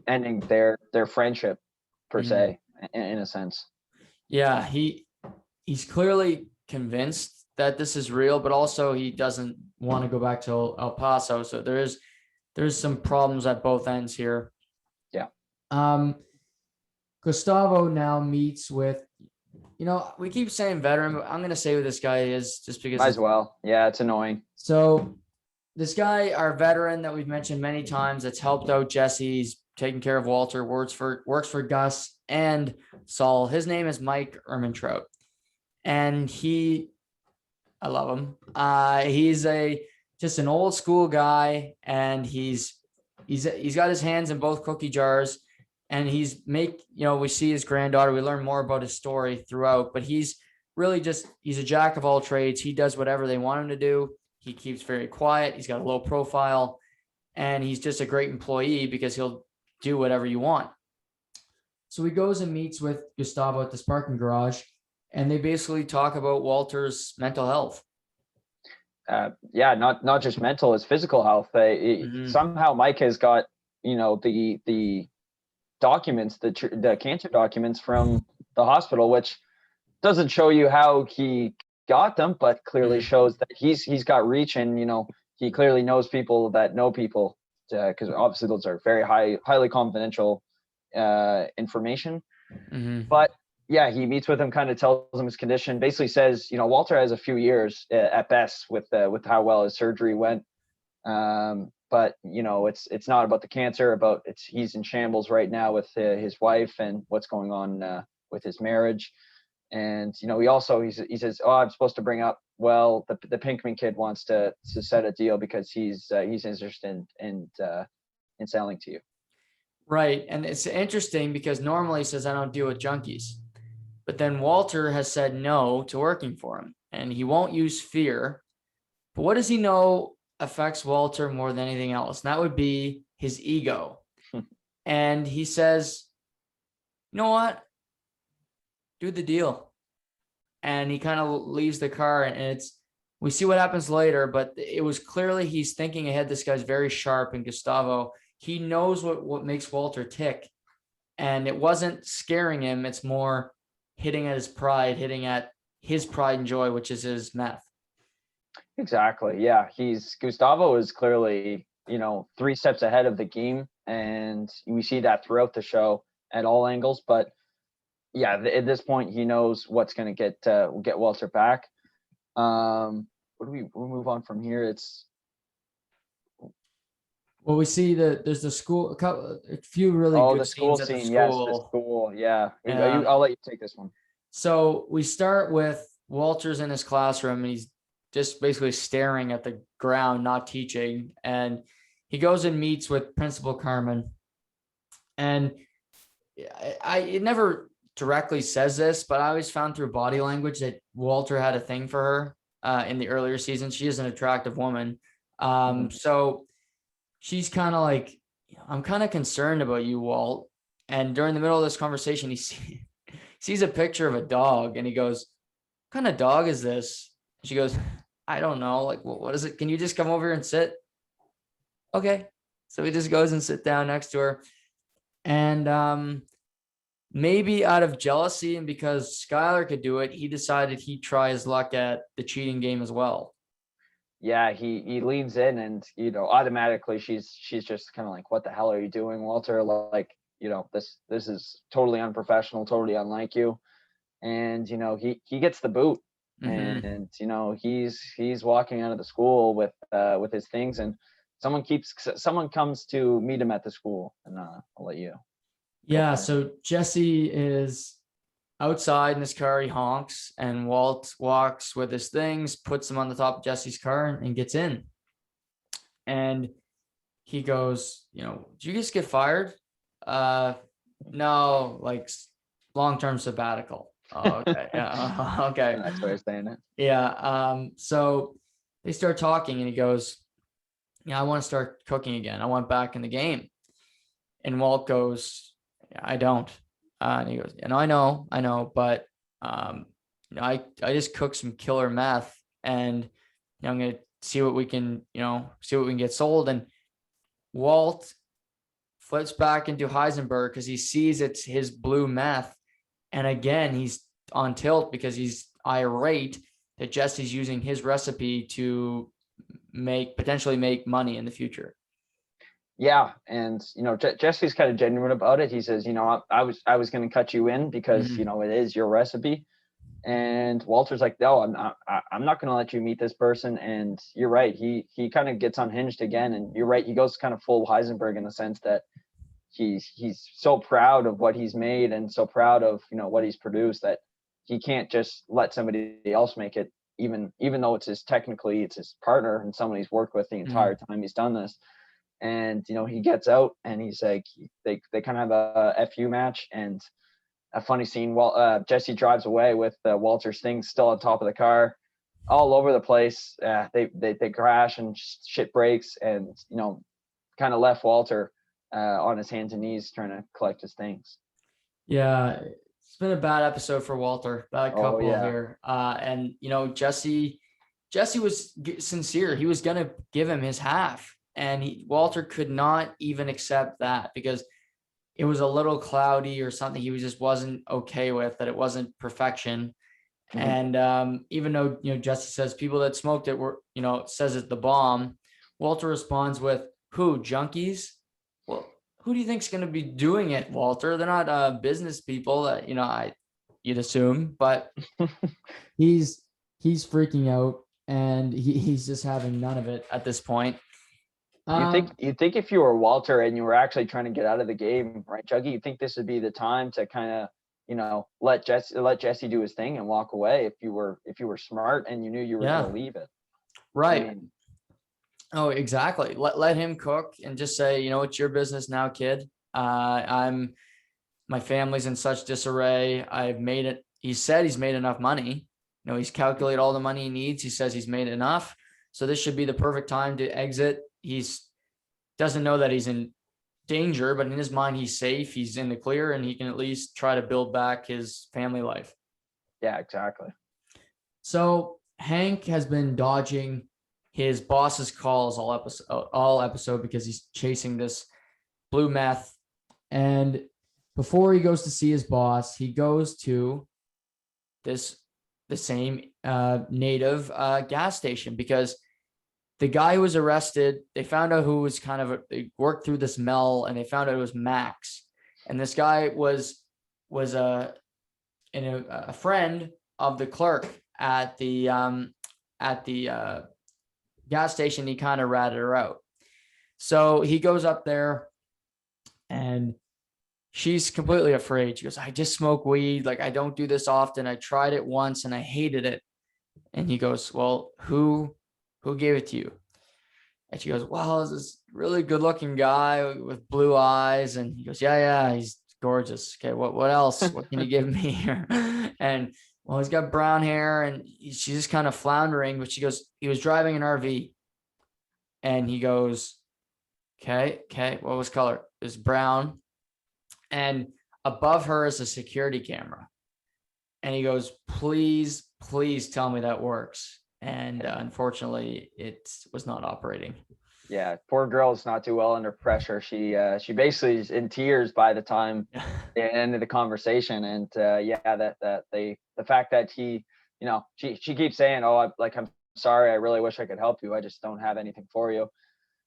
ending their friendship per se, in a sense. Yeah, he's clearly convinced that this is real, but also he doesn't want to go back to El Paso. So there's some problems at both ends here. Yeah. Gustavo now meets with, we keep saying veteran, but I'm going to say who this guy is just because. Might as well. Yeah, it's annoying. So this guy, our veteran that we've mentioned many times, that's helped out Jesse, he's taking care of Walter, works for Gus, and Saul. His name is Mike Ehrmantraut, and I love him. He's just an old school guy, and he's got his hands in both cookie jars, and we see his granddaughter. We learn more about his story throughout, but he's a jack of all trades. He does whatever they want him to do. He keeps very quiet. He's got a low profile, and he's just a great employee because he'll do whatever you want. So he goes and meets with Gustavo at this parking garage, and they basically talk about Walter's mental health. Not just mental, it's physical health. Somehow Mike has got, the documents, the cancer documents from the hospital, which doesn't show you how he got them, but clearly shows that he's got reach, and he clearly knows people that know people, because obviously those are very highly confidential information. But yeah, he meets with him, kind of tells him his condition, basically says, Walter has a few years at best with how well his surgery went. But it's not about the cancer, he's in shambles right now with his wife and what's going on with his marriage. And he says, oh, I'm supposed to bring up, well, the Pinkman kid wants to set a deal because he's interested in selling to you. Right. And it's interesting because normally he says, I don't deal with junkies. But then Walter has said no to working for him, and he won't use fear. But what does he know affects Walter more than anything else? And that would be his ego. And he says, you know what? Do the deal. And he kind of leaves the car, and we see what happens later, but it was clearly he's thinking ahead. This guy's very sharp, and Gustavo, he knows what makes Walter tick. And it wasn't scaring him. It's more hitting at his pride and joy, which is his meth. Exactly. Yeah. Gustavo is clearly, 3 steps ahead of the game. And we see that throughout the show at all angles. But yeah, at this point, he knows what's going to get Walter back. We'll move on from here. Well, we see that there's the school, a few really good the school scenes scene. at the Yes, school. the school. Yeah. I'll let you take this one. So we start with Walter's in his classroom, and he's just basically staring at the ground, not teaching. And he goes and meets with Principal Carmen. And it never directly says this, but I always found through body language that Walter had a thing for her in the earlier seasons. She is an attractive woman. So she's kind of like, I'm kind of concerned about you, Walt. And during the middle of this conversation, he sees a picture of a dog, and he goes, what kind of dog is this? She goes, I don't know. Like, what is it? Can you just come over here and sit? Okay. So he just goes and sit down next to her. And maybe out of jealousy and because Skylar could do it, he decided he'd try his luck at the cheating game as well. Yeah, he leans in, and automatically she's just kind of like, what the hell are you doing, Walter? Like, this is totally unprofessional, totally unlike you. And he gets the boot. And he's walking out of the school with his things, and someone comes to meet him at the school. And I'll let you. Yeah, so Jesse is outside in his car. He honks, and Walt walks with his things, puts them on the top of Jesse's car, and gets in. And he goes, did you just get fired? No, like long-term sabbatical. Oh, okay. Yeah. Okay. That's why I was saying it. Yeah. So they start talking, and he goes, I want to start cooking again. I want back in the game. And Walt goes, I don't. And he goes, I know, but I just cooked some killer meth, and I'm gonna see what we can get sold. And Walt flips back into Heisenberg because he sees it's his blue meth, and again he's on tilt because he's irate that Jesse's using his recipe to potentially make money in the future. Yeah, and Jesse's kind of genuine about it. He says, I was going to cut you in because it is your recipe. And Walter's like, no, I'm not going to let you meet this person. And you're right. He kind of gets unhinged again. And you're right. He goes kind of full Heisenberg in the sense that he's so proud of what he's made and so proud of, you know, what he's produced, that he can't just let somebody else make it, even though it's his partner and someone he's worked with the entire time he's done this. And, you know, he gets out and he's like, they kind of have a FU match, and a funny scene. Well, Jesse drives away with Walter's things still on top of the car, all over the place. They crash and shit breaks, and, you know, kind of left Walter on his hands and knees trying to collect his things. Yeah, it's been a bad episode for Walter. Bad couple here. And, you know, Jesse was sincere. He was gonna give him his half, and Walter could not even accept that because it was a little cloudy or something he just wasn't okay with, that it wasn't perfection. And even though, you know, Jesse says people that smoked it were, you know, says it's the bomb, Walter responds with, who, junkies? Well, who do you think's going to be doing it, Walter? They're not business people that, you know, you'd assume, but he's freaking out, and he's just having none of it at this point. You think if you were Walter and you were actually trying to get out of the game, right, Juggy, you think this would be the time to kind of, you know, let Jesse do his thing and walk away if you were smart and you knew you were going to leave it. Right. I mean, oh, exactly. Let him cook and just say, you know, it's your business now, kid. My family's in such disarray. I've made it. He said he's made enough money. You know, he's calculated all the money he needs. He says he's made enough. So this should be the perfect time to exit. Doesn't know that he's in danger, but in his mind, he's safe. He's in the clear, and he can at least try to build back his family life. Yeah, exactly. So Hank has been dodging his boss's calls all episode because he's chasing this blue meth. And before he goes to see his boss, he goes to the same native gas station, because the guy who was arrested, they found out who was they worked through this Mel, and they found out it was Max. And this guy was a friend of the clerk at the gas station. He kind of ratted her out. So he goes up there, and she's completely afraid. She goes, I just smoke weed. Like, I don't do this often. I tried it once and I hated it. And he goes, well, who gave it to you? And she goes, well, it's this really good looking guy with blue eyes. And he goes, yeah, he's gorgeous. Okay, what else? What can you give me here? And, well, he's got brown hair, and she's just kind of floundering. But she goes, he was driving an RV. And he goes, okay, what was color? It was brown. And above her is a security camera. And he goes, please tell me that works. And unfortunately, it was not operating. Yeah, poor girl's not too well under pressure. She basically is in tears by the time they ended the conversation. And the fact that he, you know, she keeps saying, oh, I'm sorry, I really wish I could help you, I just don't have anything for you.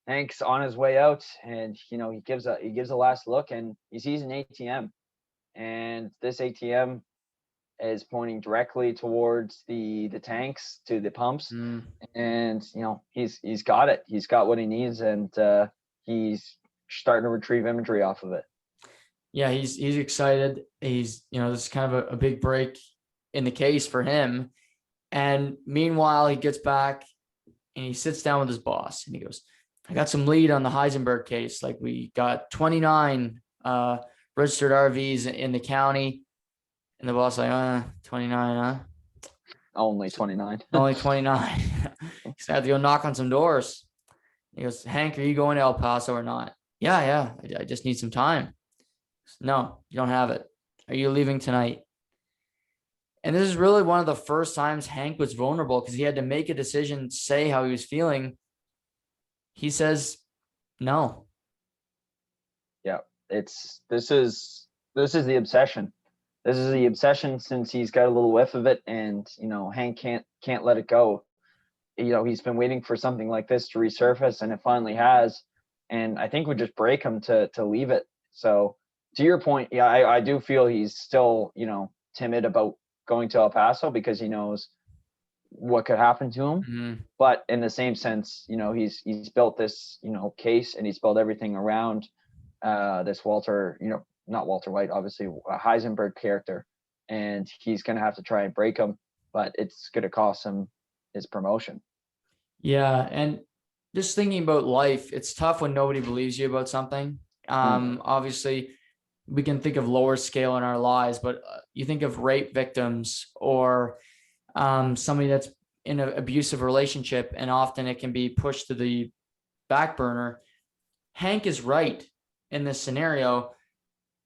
Hank's on his way out, and, you know, he gives a last look, and he sees an ATM, and this ATM is pointing directly towards the tanks, to the pumps. And, you know, he's got it. He's got what he needs, and he's starting to retrieve imagery off of it. Yeah, he's excited. He's, you know, this is kind of a big break in the case for him. And meanwhile, he gets back and he sits down with his boss, and he goes, I got some lead on the Heisenberg case. Like, we got 29 registered RVs in the county. And the boss like, 29, huh? Only 29. Only 29. He's have to go knock on some doors. He goes, Hank, are you going to El Paso or not? Yeah. I just need some time. No, you don't have it. Are you leaving tonight? And this is really one of the first times Hank was vulnerable, because he had to make a decision, say how he was feeling. He says, no. Yeah, this is the obsession. This is the obsession since he's got a little whiff of it, and, you know, Hank can't let it go. You know, he's been waiting for something like this to resurface, and it finally has. And I think would just break him to leave it. So, to your point, yeah, I do feel he's still, you know, timid about going to El Paso, because he knows what could happen to him. Mm-hmm. But in the same sense, you know, he's built this, you know, case, and he's built everything around this Walter, not Walter White, obviously a Heisenberg character, and he's going to have to try and break him, but it's going to cost him his promotion. Yeah. And just thinking about life, it's tough when nobody believes you about something. Obviously, we can think of lower scale in our lives, but you think of rape victims or somebody that's in an abusive relationship, and often it can be pushed to the back burner. Hank is right in this scenario,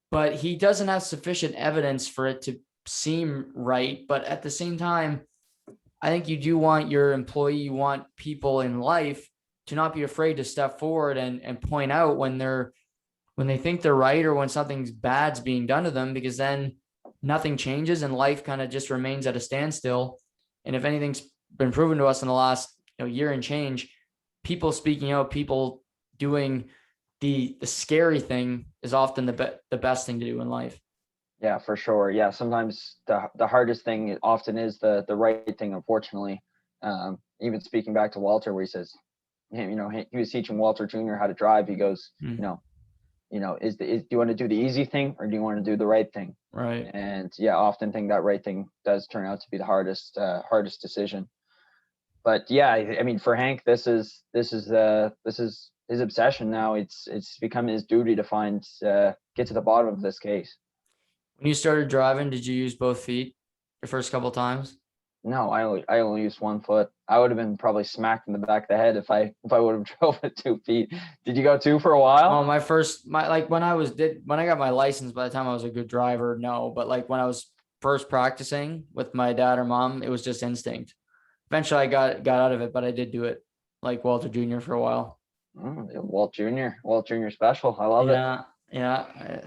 but he doesn't have sufficient evidence for it to seem right. But at the same time, I think you do want your employee, you want people in life to not be afraid to step forward and point out when they think they're right or when something's bad's being done to them, because then nothing changes and life kind of just remains at a standstill. And if anything's been proven to us in the last year and change, people speaking out, people doing the scary thing is often the best thing to do in life. Yeah, for sure. Yeah, sometimes the hardest thing often is the right thing, unfortunately. Even speaking back to Walter, where he says, he was teaching Walter Jr. how to drive. He goes, do you want to do the easy thing or do you want to do the right thing? Right. And yeah, often think that right thing does turn out to be the hardest decision. But yeah, I mean, for Hank, this is his obsession now. It's become his duty to get to the bottom of this case. When you started driving, did you use both feet your first couple of times? No, I only used 1 foot. I would have been probably smacked in the back of the head if I would have drove with 2 feet. Did you go 2 for a while? Oh, when I got my license, by the time I was a good driver, no. But like when I was first practicing with my dad or mom, it was just instinct. Eventually I got out of it, but I did do it like Walter Jr. for a while. Walt Jr. special. I love it. Yeah. I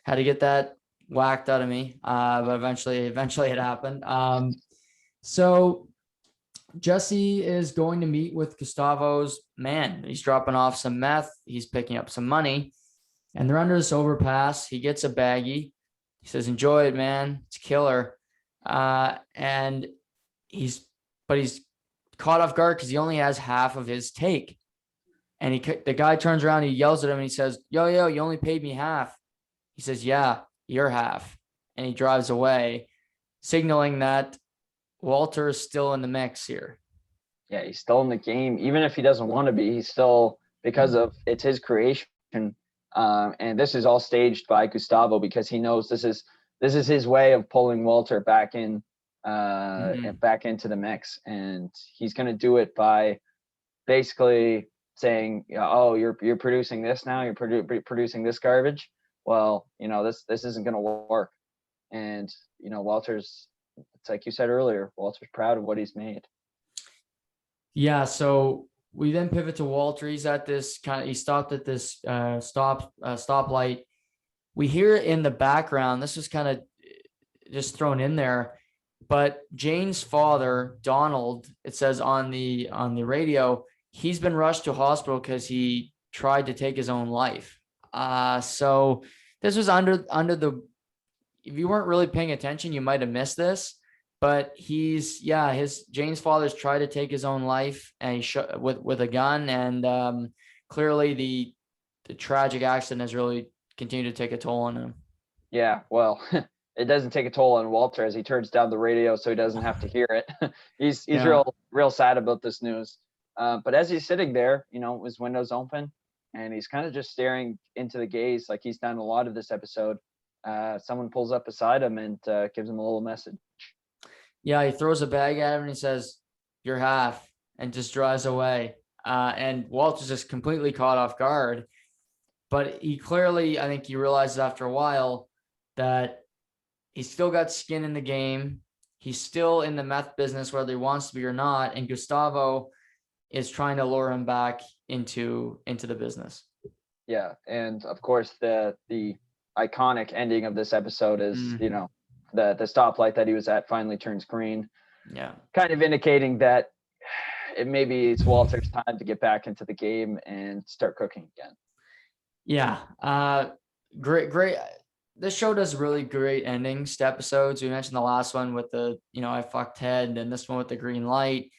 had to get that whacked out of me. But eventually it happened. So Jesse is going to meet with Gustavo's man. He's dropping off some meth. He's picking up some money, and they're under this overpass. He gets a baggie. He says, "Enjoy it, man. It's killer." And he's caught off guard because he only has half of his take. And the guy turns around, he yells at him, and he says, yo, you only paid me half. He says, yeah, your half. And he drives away, signaling that Walter is still in the mix here. Yeah, he's still in the game. Even if he doesn't want to be, he's still, because of it's his creation. And this is all staged by Gustavo because he knows this is his way of pulling Walter back in, back into the mix. And he's going to do it by basically saying, oh, you're producing this now, you're producing this garbage. Well, this isn't going to work. And, Walter's, it's like you said earlier, Walter's proud of what he's made. Yeah. So we then pivot to Walter. He's at this he stopped at this stoplight. We hear in the background, this was kind of just thrown in there, but Jane's father, Donald, it says on the radio, he's been rushed to hospital because he tried to take his own life. So this was under the, if you weren't really paying attention, you might have missed this, but Jane's father's tried to take his own life, and he shot with a gun. And clearly the tragic accident has really continued to take a toll on him. Yeah, well, it doesn't take a toll on Walter as he turns down the radio so he doesn't have to hear it. he's real sad about this news. But as he's sitting there, his window's open and he's kind of just staring into the gaze like he's done a lot of this episode. Someone pulls up beside him and gives him a little message. Yeah, he throws a bag at him and he says, "You're half," and just drives away. And Walter's just completely caught off guard. But he clearly, I think he realizes after a while that he's still got skin in the game. He's still in the meth business, whether he wants to be or not. And Gustavo is trying to lure him back into the business. Yeah, and of course the iconic ending of this episode is the stoplight that he was at finally turns green. Yeah, kind of indicating that maybe it's Walter's time to get back into the game and start cooking again. Yeah, great. This show does really great endings to episodes. We mentioned the last one with the I fucked Ted, and this one with the green light.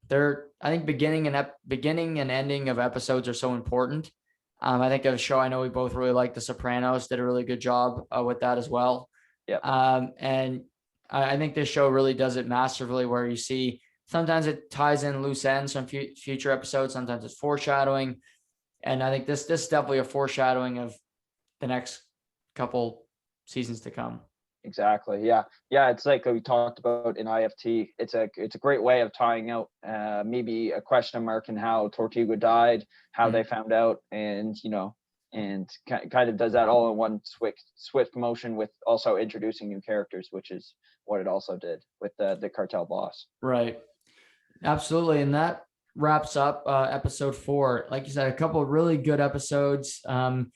I think beginning and ending of episodes are so important I think of a show I know we both really like, The Sopranos, did a really good job with that as well. Yeah. And I think this show really does it masterfully, where you see sometimes it ties in loose ends from future episodes. Sometimes it's foreshadowing. And I think this is definitely a foreshadowing of the next couple seasons to come. Exactly. Yeah. Yeah. It's like we talked about in IFT. It's a great way of tying out maybe a question mark in how Tortuga died, how they found out, and and kind of does that all in one swift motion, with also introducing new characters, which is what it also did with the cartel boss. Right. Absolutely. And that wraps up episode 4. Like you said, a couple of really good episodes. And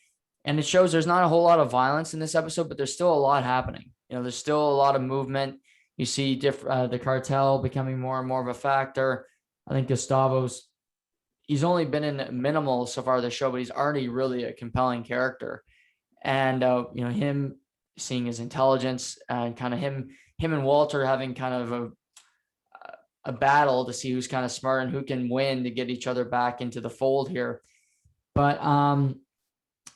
it shows there's not a whole lot of violence in this episode, but there's still a lot happening. There's still a lot of movement. You see the cartel becoming more and more of a factor. I think he's only been in minimal so far this show, but he's already really a compelling character. And, him seeing his intelligence and kind of him and Walter having kind of a battle to see who's kind of smart and who can win to get each other back into the fold here. But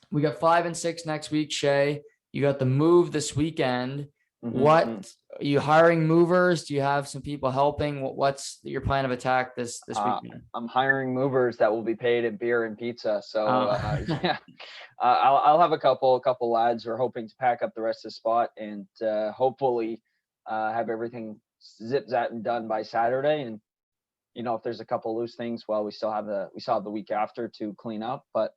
we got 5 and 6 next week, Shay. You got the move this weekend. What are you hiring movers? Do you have some people helping? What's your plan of attack this weekend? I'm hiring movers that will be paid in beer and pizza. So yeah, I'll have a couple lads. We're hoping to pack up the rest of the spot and hopefully have everything zip zap and done by Saturday. And if there's a couple loose things, well, we still have the week after to clean up. But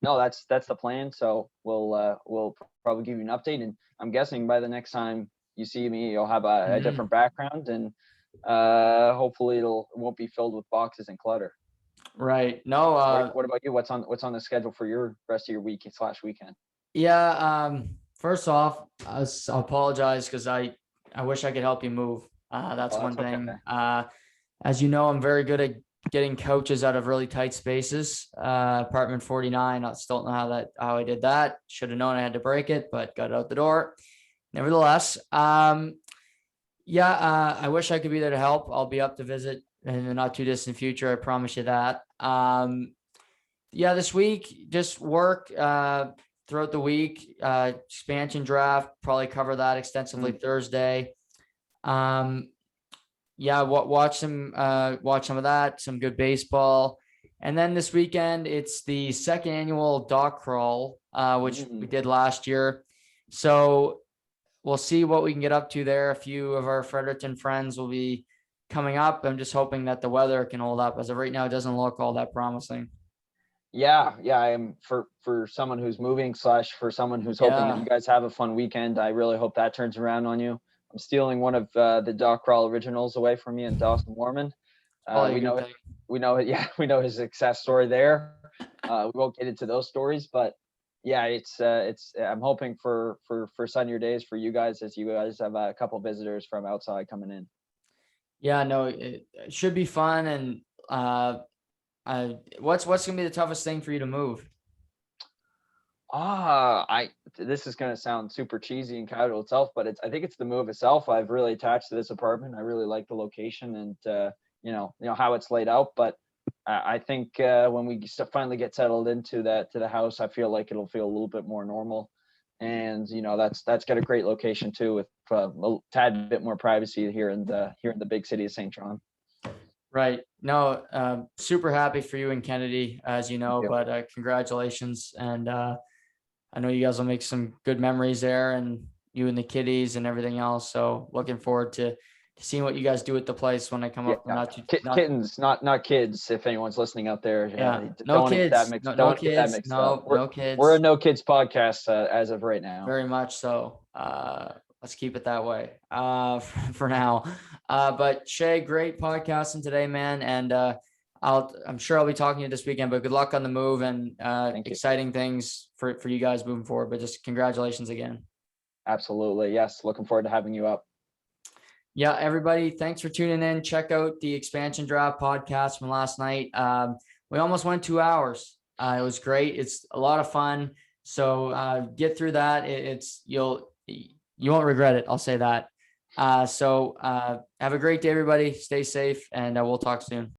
no, that's the plan. So we'll probably give you an update, and I'm guessing by the next time you see me, you'll have a different background, and hopefully it won't be filled with boxes and clutter. Right. No. What about you? What's on the schedule for your rest of your week / weekend? Yeah. First off, I'll apologize because I wish I could help you move. That's one thing. Okay. As you know, I'm very good at getting couches out of really tight spaces. Apartment 49. I still don't know how I did that. Should have known I had to break it, but got it out the door. Nevertheless, I wish I could be there to help. I'll be up to visit in the not too distant future. I promise you that. This week, just work throughout the week. Expansion draft, probably cover that extensively Thursday. Watch some of that, some good baseball. And then this weekend, it's the second annual dock crawl, which we did last year. So we'll see what we can get up to there. A few of our Fredericton friends will be coming up. I'm just hoping that the weather can hold up. As of right now, it doesn't look all that promising. Yeah. I am for someone who's moving / for someone who's hoping that you guys have a fun weekend. I really hope that turns around on you. I'm stealing one of the dock crawl originals away from me and Dawson Mormon. We know his success story there. We won't get into those stories, but yeah, it's I'm hoping for sunnier days for you guys, as you guys have a couple visitors from outside coming in. Yeah, no, it should be fun. And what's gonna be the toughest thing for you to move? This is going to sound super cheesy and casual itself, but I think it's the move itself. I've really attached to this apartment. I really like the location and how it's laid out. But I think when we finally get settled into the house, I feel like it'll feel a little bit more normal. And that's got a great location too, with a tad bit more privacy here in the big city of St. John. Right. No, super happy for you and Kennedy, as you know. But congratulations, and I know you guys will make some good memories there, and you and the kiddies and everything else. So looking forward to seeing what you guys do at the place when I come up. Kittens, not kids. If anyone's listening out there, no kids. No kids. No kids. We're a no kids podcast as of right now. Very much so. Let's keep it that way for now. But Shay, great podcasting today, man. And I'm sure I'll be talking to you this weekend, but good luck on the move and exciting things for you guys moving forward. But just congratulations again. Absolutely. Yes. Looking forward to having you up. Yeah, everybody, thanks for tuning in. Check out the Expansion Draft podcast from last night. We almost went 2 hours. It was great. It's a lot of fun. So get through that. You won't regret it. I'll say that. So have a great day, everybody. Stay safe, and we'll talk soon.